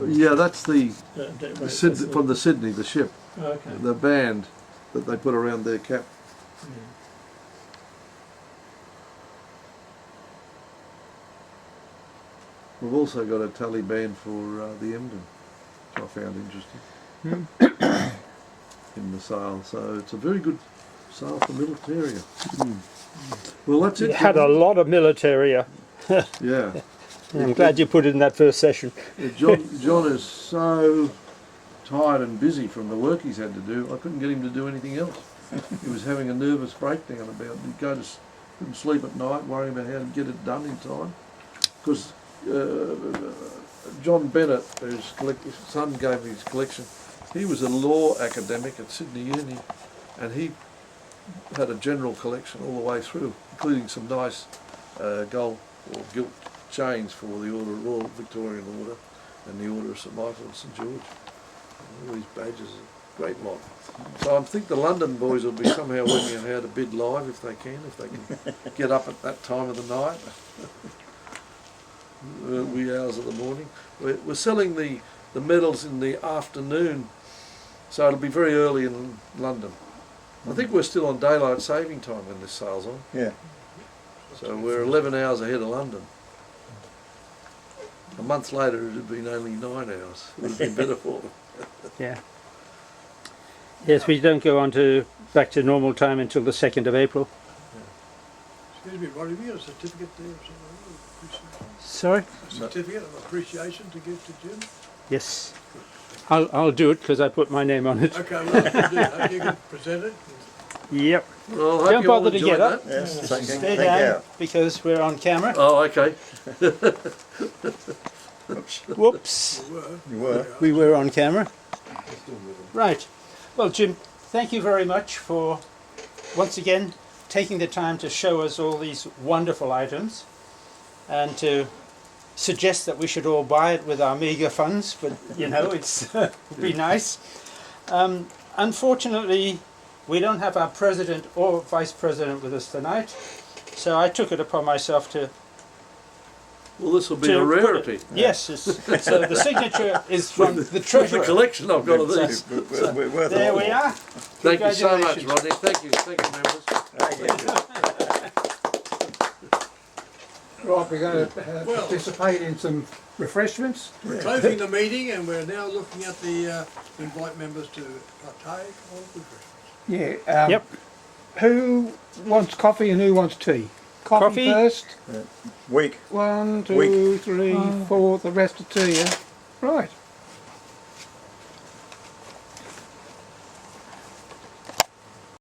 Yeah, that's the From from the Sydney, the ship, okay. the band that they put around their cap. We've also got a tally band for the Emden, which I found interesting in the sale. So it's a very good sale for militaria. Well, that's it. It had a lot of militaria. Yeah. I'm glad you put it in that first session. John is so tired and busy from the work he's had to do. I couldn't get him to do anything else. He was having a nervous breakdown about it. He'd go to couldn't sleep at night, worrying about how to get it done in time. Because John Bennett, his son gave me his collection. He was a law academic at Sydney Uni, and he had a general collection all the way through, including some nice gold or gilt chains for the Order of Royal Victorian Order and the Order of St Michael and St George. All these badges, a great lot. So I think the London boys will be somehow working out how to bid live if they can get up at that time of the night, wee hours of the morning. We're selling the medals in the afternoon, so it'll be very early in London. I think we're still on daylight saving time when this sale's on. Yeah. So we're 11 hours ahead of London. A month later it had been only 9 hours. It would have been better for them. Yeah. Yes, we don't go on to back to normal time until the 2nd of April. Excuse me, Roddy, we got a certificate there of some appreciation? Sorry? A certificate of appreciation to give to Jim? Yes. I'll do it because I put my name on it. Okay, well, you can present it. Yep. Well, I hope Don't you all bother to enjoyed get up. that. Yes. Thank Stay you. down because we're on camera. Oh, okay. Whoops. You were. We were on camera. Right. Well, Jim, thank you very much for once again taking the time to show us all these wonderful items and to suggest that we should all buy it with our meagre funds, but you know, it's would be nice. Unfortunately, we don't have our president or vice president with us tonight, so I took it upon myself to Well, this will be a to put it- rarity. Yes, so the signature is from the With the treasurer. collection I've got of these. We're worth There all. we are. Thank you so much, Congratulations. Rodney. Thank you, members. Right, we're going to participate in some refreshments. We're closing the meeting and we're now looking at the invite members to partake of refreshments. Yeah. Yep. Who wants coffee and who wants tea? Coffee. First. Week. 1, 2, Week. 3, 4. The rest are tea. Yeah. Right.